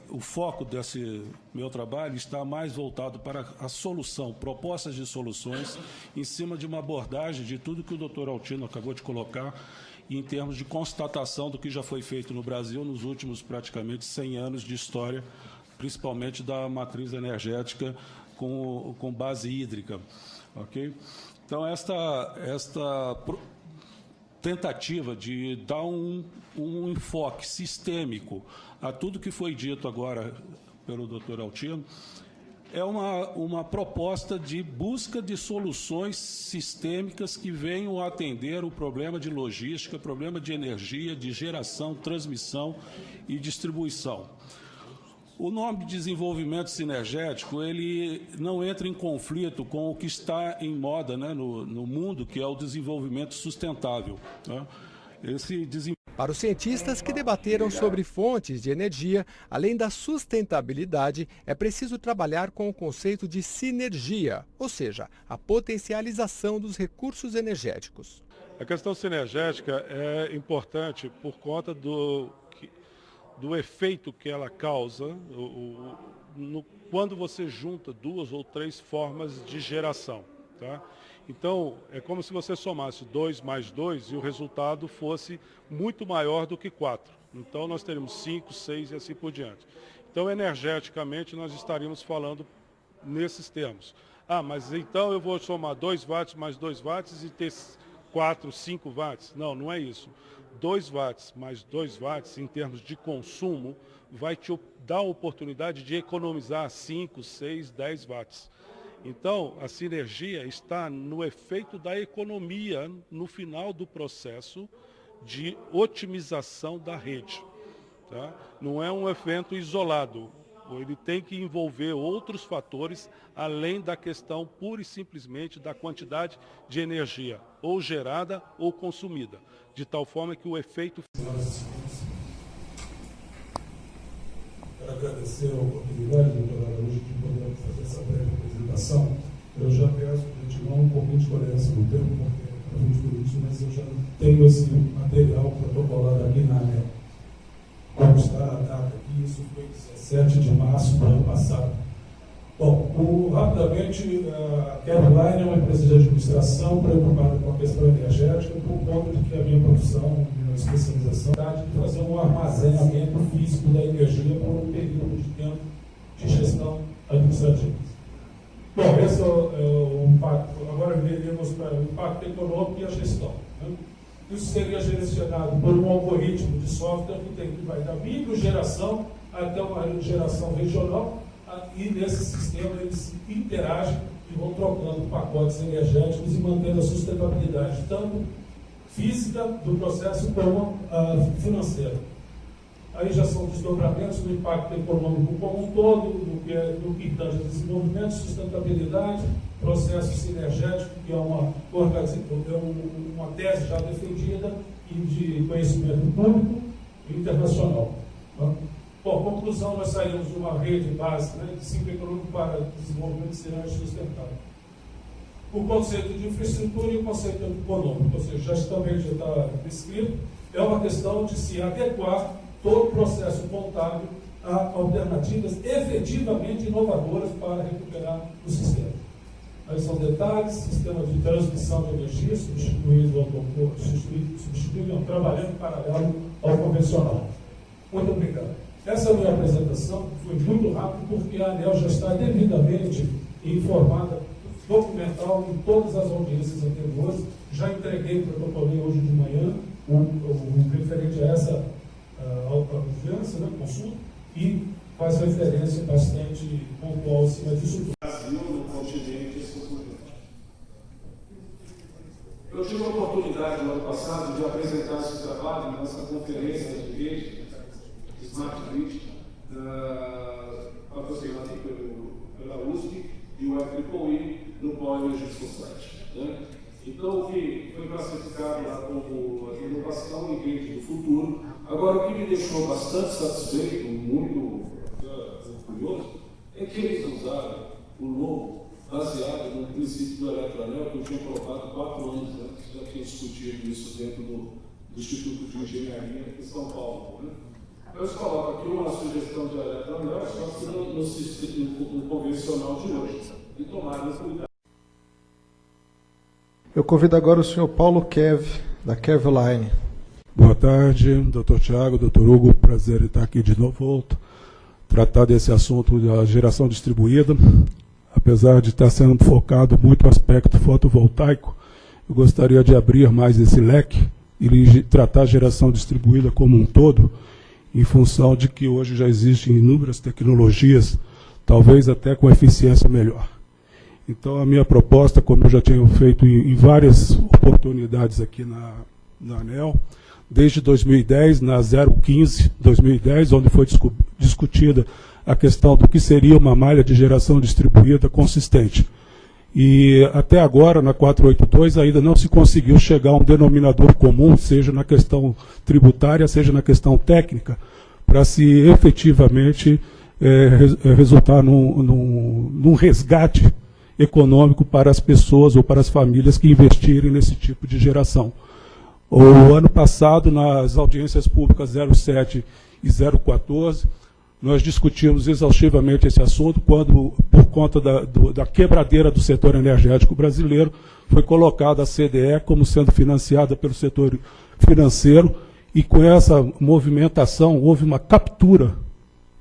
o foco desse meu trabalho está mais voltado para a solução, propostas de soluções em cima de uma abordagem de tudo que o doutor Altino acabou de colocar em termos de constatação do que já foi feito no Brasil nos últimos praticamente 100 anos de história, principalmente da matriz energética com base hídrica. Okay? Então, esta tentativa de dar um enfoque sistêmico a tudo que foi dito agora pelo doutor Altino é uma proposta de busca de soluções sistêmicas que venham a atender o problema de logística, problema de energia, de geração, transmissão e distribuição. O nome de desenvolvimento sinergético, ele não entra em conflito com o que está em moda, né, no mundo, que é o desenvolvimento sustentável, né? Para os cientistas que debateram sobre fontes de energia, além da sustentabilidade, é preciso trabalhar com o conceito de sinergia, ou seja, a potencialização dos recursos energéticos. A questão sinergética é importante por conta do efeito que ela causa quando você junta 2 ou 3 formas de geração, tá? Então, é como se você somasse 2 mais 2 e o resultado fosse muito maior do que 4. Então, nós teríamos 5, 6 e assim por diante. Então, energeticamente, nós estaríamos falando nesses termos. Ah, mas então eu vou somar 2 watts mais 2 watts e ter 4, 5 watts? Não, não é isso. 2 watts mais 2 watts, em termos de consumo, vai te dar a oportunidade de economizar 5, 6, 10 watts. Então, a sinergia está no efeito da economia no final do processo de otimização da rede, tá? Não é um evento isolado, ele tem que envolver outros fatores além da questão pura e simplesmente da quantidade de energia, ou gerada ou consumida, de tal forma que o efeito... Quero agradecer a oportunidade, doutora Araújo, de poder fazer essa breve apresentação. Eu já peço para gente um pouquinho de tolerância no tempo, porque é muito por isso, mas eu já tenho esse material protocolado aqui na ANEL. Como está a data aqui, isso foi 17 de março do ano passado. Bom, rapidamente, a Caroline é uma empresa de administração preocupada com a questão energética, por conta de que a minha profissão, minha especialização, é de fazer um armazenamento físico da energia por um período de tempo de gestão administrativa. Bom, esse é o impacto. Agora veremos para o impacto econômico e a gestão, né? Isso seria gerenciado por um algoritmo de software que vai da microgeração até uma geração regional, e nesse sistema eles interagem e vão trocando pacotes energéticos e mantendo a sustentabilidade, tanto física do processo como financeira. aí já são desdobramentos do impacto econômico como um todo, do que tange a desenvolvimento, sustentabilidade, processo sinergético, que é uma tese já defendida, e de conhecimento público e internacional. Por conclusão, nós saímos de uma rede básica, né, de ciclo econômico para desenvolvimento de cidade sustentável. O conceito de infraestrutura e o conceito econômico, ou seja, também já está descrito, é uma questão de se adequar todo o processo contábil a alternativas efetivamente inovadoras para recuperar o sistema. Aí são detalhes: sistema de transmissão de energia substituído trabalhando em paralelo ao convencional. Muito obrigado. Essa é a minha apresentação, foi muito rápido, porque a ANEEL já está devidamente informada, documental, em todas as audiências anteriores. Já entreguei, protocolei hoje de manhã, o referente a essa audiência, né, consulta, e faz referência bastante pontual em cima disso tudo. Brasil, no continente, esse continente. Eu tive a oportunidade, no ano passado, de apresentar esse trabalho nessa conferência de rede, Smart Grid, patrocinada pela USP e o IEEE no Power Energy Society. Né? Então, o que foi classificado lá como a inovação em rede do futuro. Agora, o que me deixou bastante satisfeito, muito curioso, é que eles usaram o logo baseado no princípio do Eletranel, que eu tinha colocado 4 anos antes, já tinha discutido isso dentro do Instituto de Engenharia em São Paulo. Né? Eu coloco aqui uma sugestão de Eletranel, só que no convencional de hoje, e tomarem cuidado. Eu convido agora o senhor Paulo Kev, da Kevline. Boa tarde, doutor Tiago, doutor Hugo, prazer em estar aqui de novo. Volto tratar desse assunto da geração distribuída. Apesar de estar sendo focado muito no aspecto fotovoltaico, eu gostaria de abrir mais esse leque e tratar a geração distribuída como um todo, em função de que hoje já existem inúmeras tecnologias, talvez até com eficiência melhor. Então, a minha proposta, como eu já tenho feito em várias oportunidades aqui na ANEEL, desde 2010, na 015 2010, onde foi discutida a questão do que seria uma malha de geração distribuída consistente. E até agora, na 482, ainda não se conseguiu chegar a um denominador comum, seja na questão tributária, seja na questão técnica, para se efetivamente resultar num resgate econômico para as pessoas ou para as famílias que investirem nesse tipo de geração. O ano passado, nas audiências públicas 07 e 014, nós discutimos exaustivamente esse assunto, quando, por conta da quebradeira do setor energético brasileiro, foi colocada a CDE como sendo financiada pelo setor financeiro, e com essa movimentação houve uma captura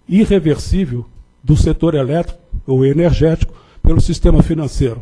irreversível do setor elétrico ou energético pelo sistema financeiro.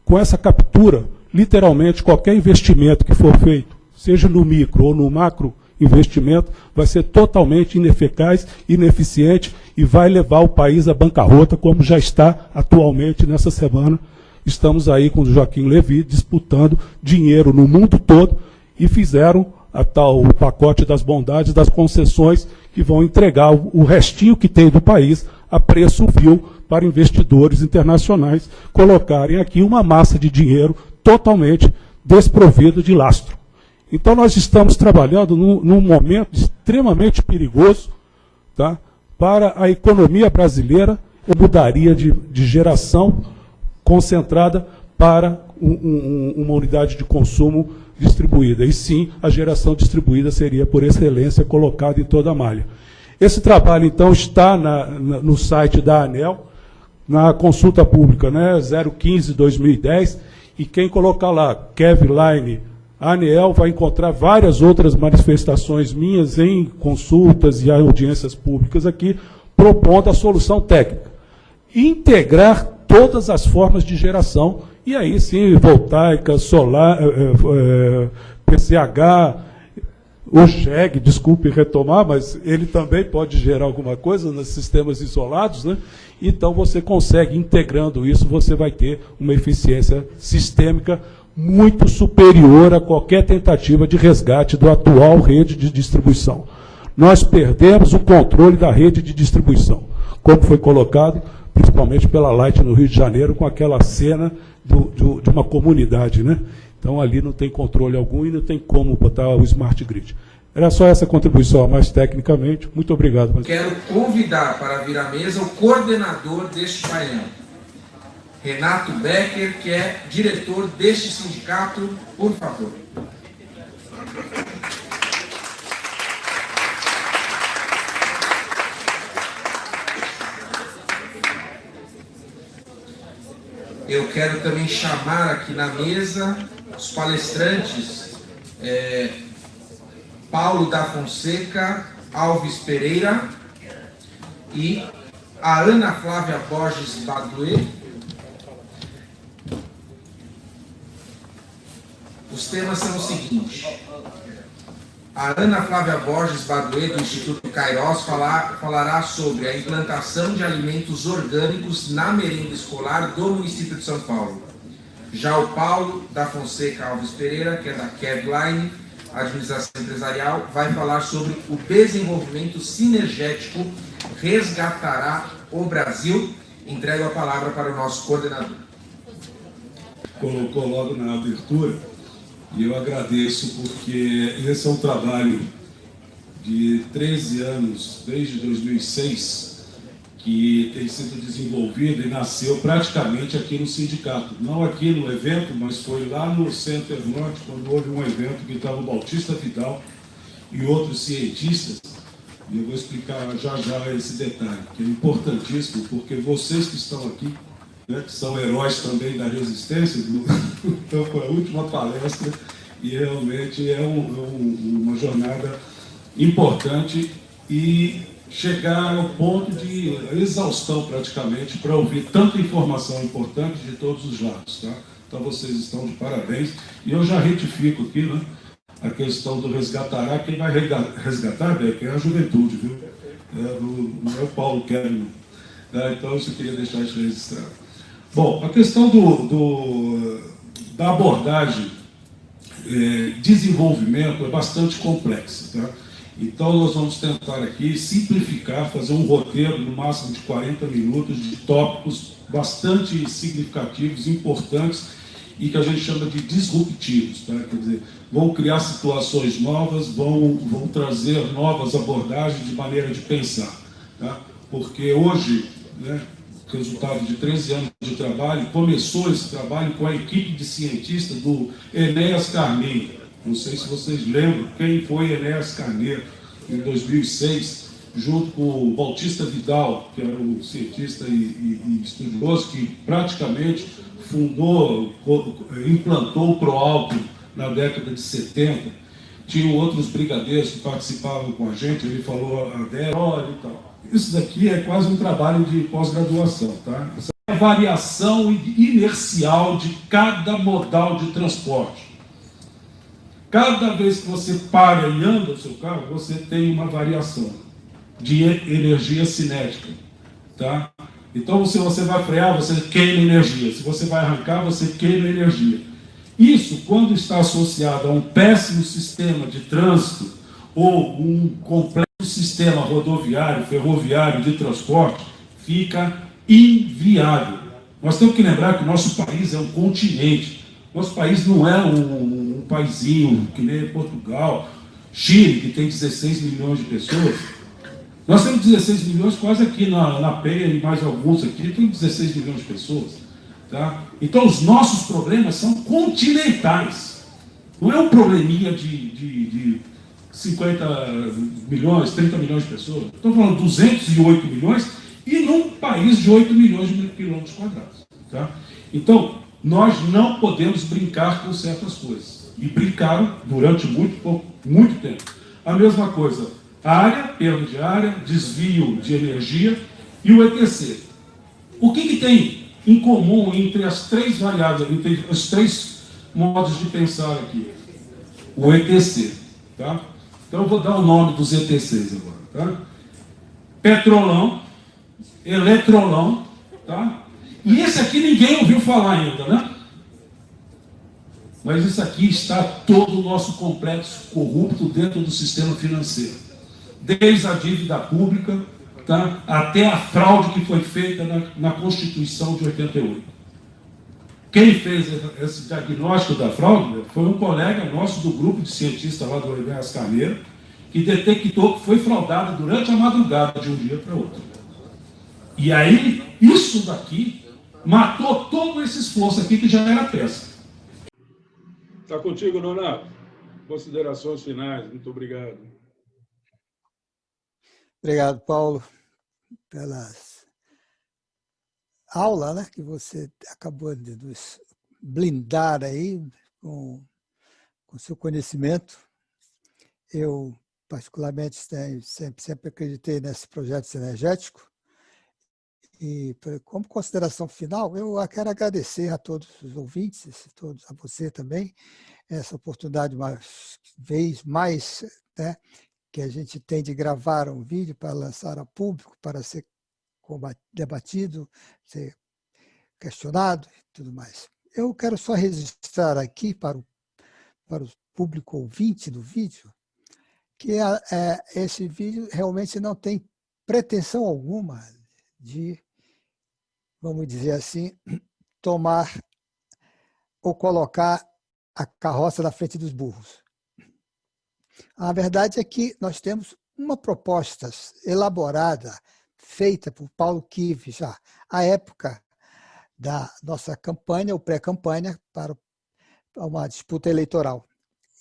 Com essa captura, literalmente, qualquer investimento que for feito, seja no micro ou no macro investimento, vai ser totalmente ineficaz, ineficiente e vai levar o país à bancarrota, como já está atualmente nessa semana. Estamos aí com o Joaquim Levy disputando dinheiro no mundo todo e fizeram o pacote das bondades, das concessões, que vão entregar o restinho que tem do país a preço vil para investidores internacionais colocarem aqui uma massa de dinheiro totalmente desprovida de lastro. Então, nós estamos trabalhando num momento extremamente perigoso, tá, para a economia brasileira. Eu mudaria de geração concentrada para uma unidade de consumo distribuída. E sim, a geração distribuída seria, por excelência, colocada em toda a malha. Esse trabalho, então, está no site da ANEEL, na consulta pública, né, 015-2010, e quem colocar lá, Kevline, ANEEL, vai encontrar várias outras manifestações minhas em consultas e audiências públicas aqui, propondo a solução técnica. Integrar todas as formas de geração, e aí sim, voltaica, solar, PCH, o GEG, desculpe retomar, mas ele também pode gerar alguma coisa nos sistemas isolados, né? Então você consegue, integrando isso, você vai ter uma eficiência sistêmica muito superior a qualquer tentativa de resgate do atual rede de distribuição. nós perdemos o controle da rede de distribuição, como foi colocado principalmente pela Light no Rio de Janeiro, com aquela cena de uma comunidade, né? Então, ali não tem controle algum e não tem como botar o Smart Grid. Era só essa contribuição, mais tecnicamente. Muito obrigado. Quero convidar para vir à mesa o coordenador deste painel, Renato Becker, que é diretor deste sindicato, por favor. Eu quero também chamar aqui na mesa os palestrantes Paulo da Fonseca Alves Pereira e a Ana Flávia Borges Baduê. Os temas são os seguintes. A Ana Flávia Borges Baduê, do Instituto Kairos, falará sobre a implantação de alimentos orgânicos na merenda escolar do município de São Paulo. Já o Paulo da Fonseca Alves Pereira, que é da Kevline, Administração Empresarial, vai falar sobre o desenvolvimento sinergético resgatará o Brasil. Entrego a palavra para o nosso coordenador. Colocou logo na abertura, e eu agradeço, porque esse é um trabalho de 13 anos, desde 2006, que tem sido desenvolvido e nasceu praticamente aqui no sindicato. Não aqui no evento, mas foi lá no Center Norte, quando houve um evento que estava o Bautista Vidal e outros cientistas. E eu vou explicar já já esse detalhe, que é importantíssimo, porque vocês que estão aqui, né, que são heróis também da resistência, então foi a última palestra e realmente é uma jornada importante e chegar ao ponto de exaustão praticamente para ouvir tanta informação importante de todos os lados. Tá? Então vocês estão de parabéns. E eu já retifico aqui, né, a questão do resgatará. Quem vai resgatar, Becker, é a juventude, viu? Não é o Paulo Kevin. Tá? Então eu só queria deixar isso registrado. Bom, a questão da abordagem desenvolvimento é bastante complexa. Tá? Então, nós vamos tentar aqui simplificar, fazer um roteiro no máximo de 40 minutos de tópicos bastante significativos, importantes e que a gente chama de disruptivos. Tá? Quer dizer, vão criar situações novas, vão trazer novas abordagens de maneira de pensar. Tá? Porque hoje, né, resultado de 13 anos de trabalho, começou esse trabalho com a equipe de cientistas do Enéas Carneiro. Não sei se vocês lembram quem foi Enéas Carneiro, em 2006, junto com o Bautista Vidal, que era um cientista e estudioso, que praticamente implantou o Proalco na década de 70. Tinham outros brigadeiros que participavam com a gente, ele falou a Débora e tal. Isso daqui é quase um trabalho de pós-graduação, tá? Essa é a variação inercial de cada modal de transporte. Cada vez que você para e anda o seu carro, você tem uma variação de energia cinética, tá? Então, se você vai frear, você queima energia. Se você vai arrancar, você queima energia. Isso, quando está associado a um péssimo sistema de trânsito ou um complexo sistema rodoviário, ferroviário de transporte, fica inviável. Nós temos que lembrar que o nosso país é um continente. Nosso país não é um paizinho que nem Portugal, Chile, que tem 16 milhões de pessoas. Nós temos 16 milhões quase aqui na Penha e mais alguns aqui, tem 16 milhões de pessoas. Tá? Então, os nossos problemas são continentais. Não é um probleminha de 50 milhões, 30 milhões de pessoas. Estou falando 208 milhões e num país de 8 milhões de quilômetros quadrados. Tá? Então, nós não podemos brincar com certas coisas. E brincaram durante muito tempo. A mesma coisa, área, perda de área, desvio de energia e o ETC. O que tem em comum entre as três variáveis, entre os três modos de pensar aqui? O ETC. Tá? Então eu vou dar o nome dos ETCs agora. Tá? Petrolão, eletrolão, tá? E esse aqui ninguém ouviu falar ainda, né? Mas isso aqui está todo o nosso complexo corrupto dentro do sistema financeiro. desde a dívida pública, tá, até a fraude que foi feita na Constituição de 88. Quem fez esse diagnóstico da fraude foi um colega nosso do grupo de cientistas lá do Oliveira Carneiro, que detectou que foi fraudado durante a madrugada de um dia para outro. E aí, isso daqui matou todo esse esforço aqui que já era peça. Está contigo, Nonato. Considerações finais. Muito obrigado. Obrigado, Paulo, pela aula, né, que você acabou de nos blindar aí com seu conhecimento. Eu, particularmente, sempre acreditei nesse projeto sinergético. E, como consideração final, eu quero agradecer a todos os ouvintes, a você também, essa oportunidade uma vez mais, né, que a gente tem de gravar um vídeo para lançar a público, para ser debatido, ser questionado e tudo mais. Eu quero só registrar aqui para o público ouvinte do vídeo que esse vídeo realmente não tem pretensão alguma de, vamos dizer assim, tomar ou colocar a carroça na frente dos burros. A verdade é que nós temos uma proposta elaborada, feita por Paulo Kives já à época da nossa campanha, ou pré-campanha, para uma disputa eleitoral.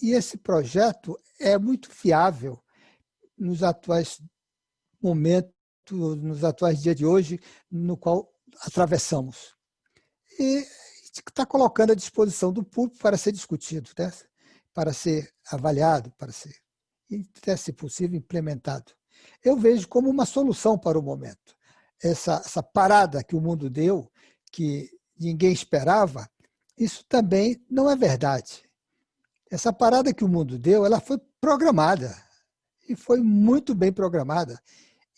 E esse projeto é muito viável nos atuais momentos, nos atuais dias de hoje, no qual atravessamos. E está colocando à disposição do público para ser discutido, né? Para ser avaliado, para ser, e até, se possível, implementado. Eu vejo como uma solução para o momento. Essa parada que o mundo deu, que ninguém esperava, isso também não é verdade. Essa parada que o mundo deu, ela foi programada, e foi muito bem programada.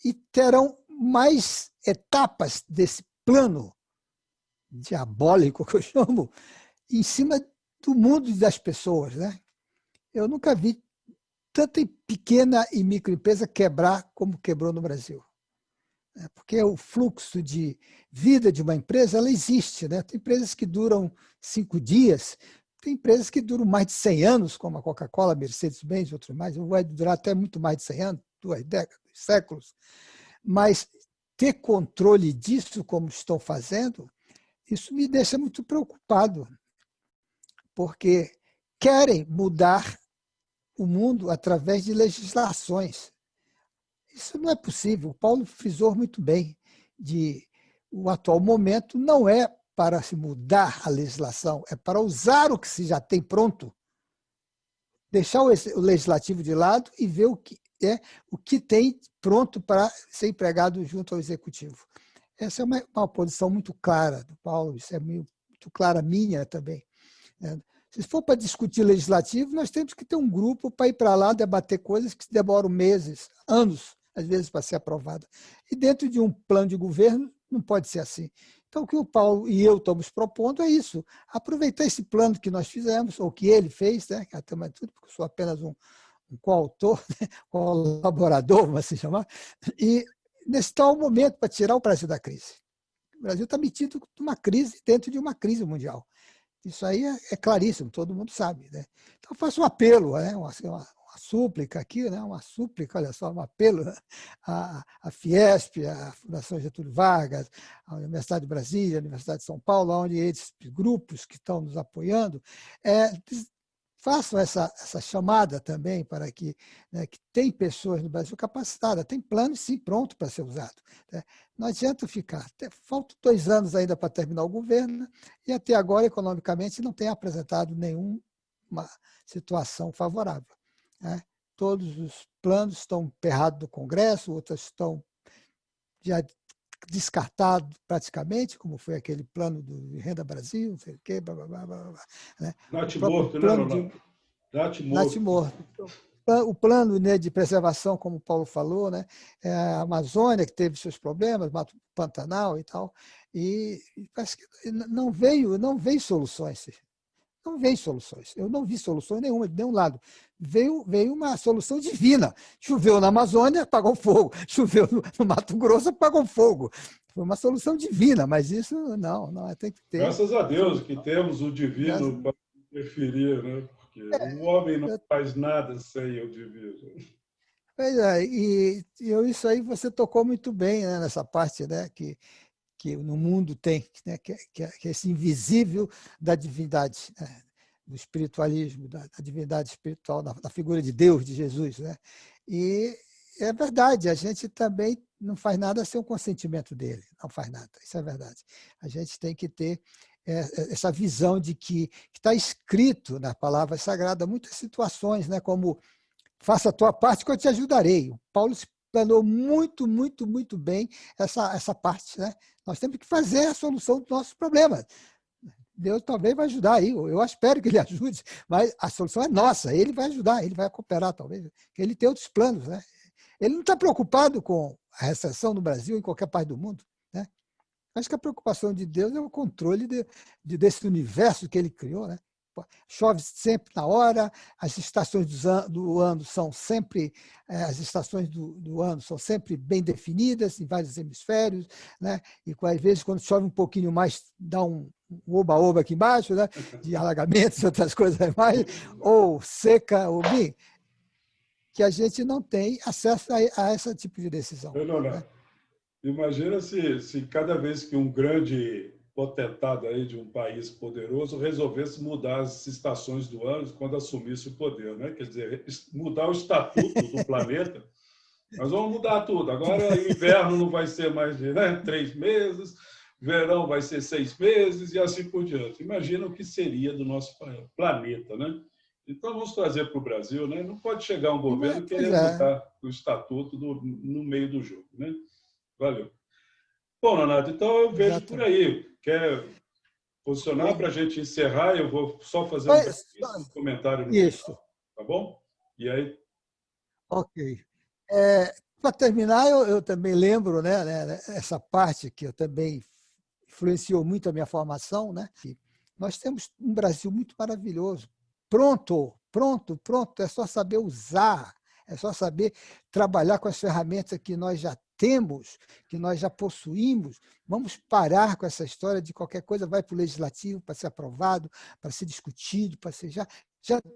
E terão mais etapas desse plano diabólico, que eu chamo, em cima do mundo e das pessoas, né? Eu nunca vi tanta pequena e microempresa quebrar como quebrou no Brasil. Porque o fluxo de vida de uma empresa, ela existe, né? Tem empresas que duram 5 dias, tem empresas que duram mais de 100 anos, como a Coca-Cola, a Mercedes-Benz e outros mais, vai durar até muito mais de 100 anos, 2 décadas, séculos. Mas ter controle disso, como estão fazendo, isso me deixa muito preocupado, porque querem mudar o mundo através de legislações. Isso não é possível. O Paulo frisou muito bem o atual momento não é para se mudar a legislação, é para usar o que se já tem pronto, deixar o legislativo de lado e ver o que tem pronto para ser empregado junto ao executivo. Essa é uma posição muito clara do Paulo, isso é muito clara minha também. Se for para discutir legislativo, nós temos que ter um grupo para ir para lá debater coisas que demoram meses, anos, às vezes, para ser aprovada. E dentro de um plano de governo, não pode ser assim. Então, o que o Paulo e eu estamos propondo é isso, aproveitar esse plano que nós fizemos, ou que ele fez, né, que até mais tudo, porque eu sou apenas um coautor, né, colaborador, vamos assim chamar, e nesse tal momento para tirar o Brasil da crise. O Brasil está metido numa crise dentro de uma crise mundial. Isso aí é claríssimo, todo mundo sabe, né? Então, eu faço um apelo, né? uma súplica aqui, né? Uma súplica, olha só, um apelo, né? A Fiesp, a Fundação Getúlio Vargas, a Universidade de Brasília, a Universidade de São Paulo, onde esses grupos que estão nos apoiando, façam essa chamada também para que tem pessoas no Brasil capacitadas, tem plano, sim, pronto para ser usado. Né? Não adianta ficar. Faltam 2 anos ainda para terminar o governo e até agora, economicamente, não tem apresentado nenhuma situação favorável. Né? Todos os planos estão emperrados no Congresso, outros estão já descartado praticamente, como foi aquele plano do Renda Brasil, não sei o quê, blá, blá, blá, blá, né? Natimorto, né, Ronaldo? Natimorto. O plano, né, de preservação, como o Paulo falou, né, a Amazônia, que teve seus problemas, Mato Pantanal e tal, e parece que não veio soluções. não vem soluções. Eu não vi soluções nenhuma de nenhum lado. Veio uma solução divina. Choveu na Amazônia, apagou fogo. Choveu no Mato Grosso, apagou fogo. Foi uma solução divina, mas isso não tem que ter. Graças a Deus que temos o divino para interferir, né? Porque o homem não faz nada sem o divino. Pois é, isso aí você tocou muito bem, né, nessa parte, né, que no mundo tem, né, que é esse invisível da divindade, né, do espiritualismo, da divindade espiritual, da figura de Deus, de Jesus. Né? E é verdade, a gente também não faz nada sem o consentimento dele, não faz nada, isso é verdade. A gente tem que ter essa visão de que está escrito na palavra sagrada muitas situações, né, como faça a tua parte que eu te ajudarei. O Paulo explanou muito, muito, muito bem essa parte. Né? Nós temos que fazer a solução dos nossos problemas. Deus talvez vai ajudar aí, eu espero que ele ajude, mas a solução é nossa, ele vai ajudar, ele vai cooperar talvez, porque ele tem outros planos. Né? Ele não está preocupado com a recessão no Brasil, em qualquer parte do mundo. Né? Acho que a preocupação de Deus é o controle desse universo que ele criou. Né? Chove sempre na hora, as estações do ano são sempre bem definidas em vários hemisférios, né? E às vezes quando chove um pouquinho mais dá um oba-oba aqui embaixo, né? De alagamentos e outras coisas mais, ou seca, ou bem, que a gente não tem acesso a esse tipo de decisão. Né? Imagina se cada vez que um grande potentado aí de um país poderoso resolvesse mudar as estações do ano quando assumisse o poder, né? Quer dizer, mudar o estatuto do planeta. Nós vamos mudar tudo. Agora, o inverno não vai ser mais de 3 meses, verão vai ser 6 meses e assim por diante. Imagina o que seria do nosso planeta, né? Então, vamos trazer para o Brasil, né? Não pode chegar um governo querendo mudar o estatuto no meio do jogo, né? Valeu. Bom, Nonato, então eu vejo por aí. Quer posicionar para a gente encerrar? Eu vou só fazer um comentário no final, tá bom? E aí? Ok. Para terminar, eu também lembro, né, essa parte que eu também influenciou muito a minha formação, né? Que nós temos um Brasil muito maravilhoso. Pronto, é só saber usar, é só saber trabalhar com as ferramentas que nós já temos, que nós já possuímos. Vamos parar com essa história de qualquer coisa vai para o legislativo para ser aprovado, para ser discutido, para ser já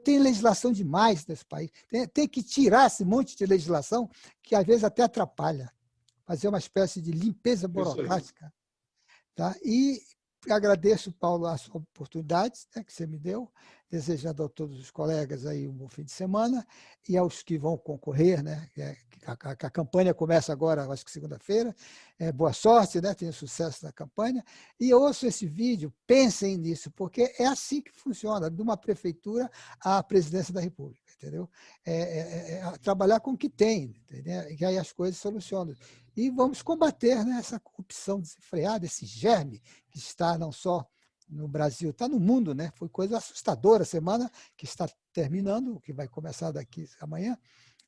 tem legislação demais nesse país. Tem que tirar esse monte de legislação que às vezes até atrapalha, fazer uma espécie de limpeza burocrática. Tá? E agradeço, Paulo, a sua oportunidade, né, que você me deu, desejando a todos os colegas aí um bom fim de semana e aos que vão concorrer, né, a campanha começa agora, acho que segunda-feira. Boa sorte, né, tenha sucesso na campanha. E ouçam esse vídeo, pensem nisso, porque é assim que funciona, de uma prefeitura à presidência da República, entendeu? Trabalhar com o que tem, entendeu? E aí as coisas se solucionam. E vamos combater, né, essa corrupção desenfreada, esse germe que está não só no Brasil, está no mundo, né? Foi coisa assustadora a semana que está terminando, que vai começar daqui amanhã,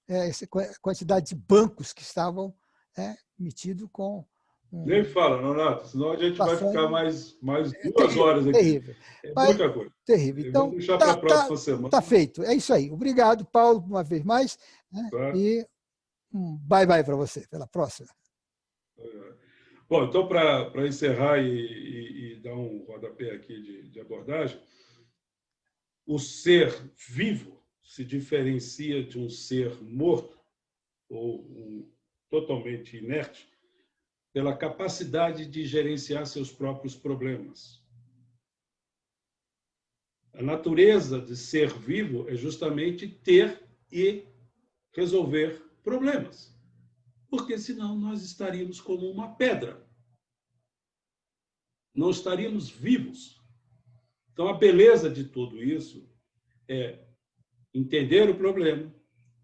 essa quantidade de bancos que estavam metidos com... Nem fala, Nonato, senão a gente vai ficar mais 2 horas aqui. Terrível. Muita coisa. Terrível. Então, vamos deixar para a próxima semana. Está feito. É isso aí. Obrigado, Paulo, uma vez mais. Né? Tá. E bye-bye para você. Pela próxima. Bom, então, para encerrar e dar um rodapé aqui de abordagem, o ser vivo se diferencia de um ser morto ou totalmente inerte pela capacidade de gerenciar seus próprios problemas. A natureza de ser vivo é justamente ter e resolver problemas, porque senão nós estaríamos como uma pedra. Não estaríamos vivos. Então, a beleza de tudo isso é entender o problema,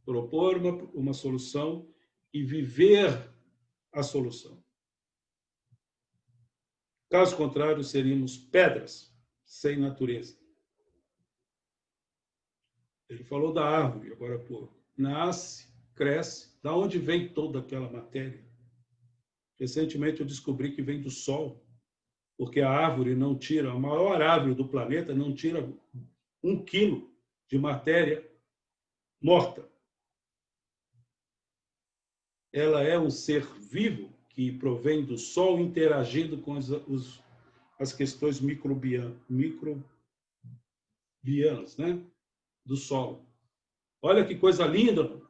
propor uma solução e viver a solução. Caso contrário, seríamos pedras sem natureza. Ele falou da árvore, agora, nasce, cresce. Da onde vem toda aquela matéria? Recentemente eu descobri que vem do Sol. porque a árvore não tira, a maior árvore do planeta não tira 1 quilo de matéria morta. Ela é um ser vivo que provém do Sol interagindo com as questões microbianas, né? Do solo. Olha que coisa linda!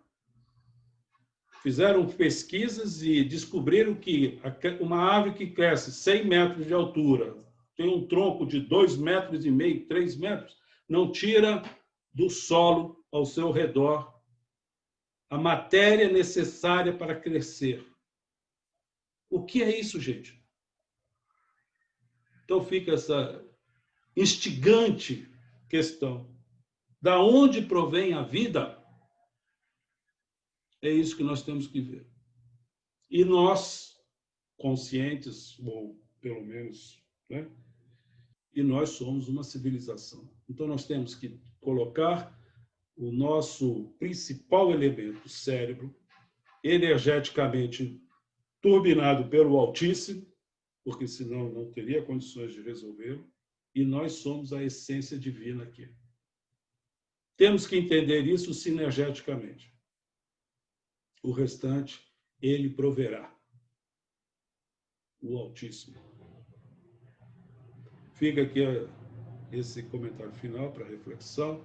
Fizeram pesquisas e descobriram que uma árvore que cresce 100 metros de altura, tem um tronco de 2,5 metros, 3 metros, não tira do solo ao seu redor a matéria necessária para crescer. O que é isso, gente? Então fica essa instigante questão. Da onde provém a vida? É isso que nós temos que ver. E nós, conscientes, ou pelo menos, né? E nós somos uma civilização. Então nós temos que colocar o nosso principal elemento, o cérebro, energeticamente turbinado pelo Altíssimo, porque senão não teria condições de resolvê-lo, e nós somos a essência divina aqui. Temos que entender isso sinergeticamente. O restante, ele proverá. O Altíssimo. Fica aqui esse comentário final para reflexão.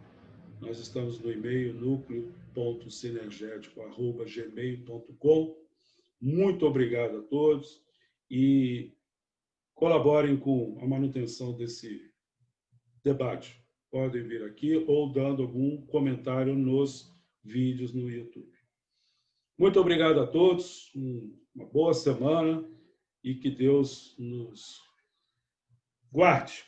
Nós estamos no e-mail núcleo.sinergético@gmail.com. Muito obrigado a todos e colaborem com a manutenção desse debate. Podem vir aqui ou dando algum comentário nos vídeos no YouTube. Muito obrigado a todos, uma boa semana e que Deus nos guarde.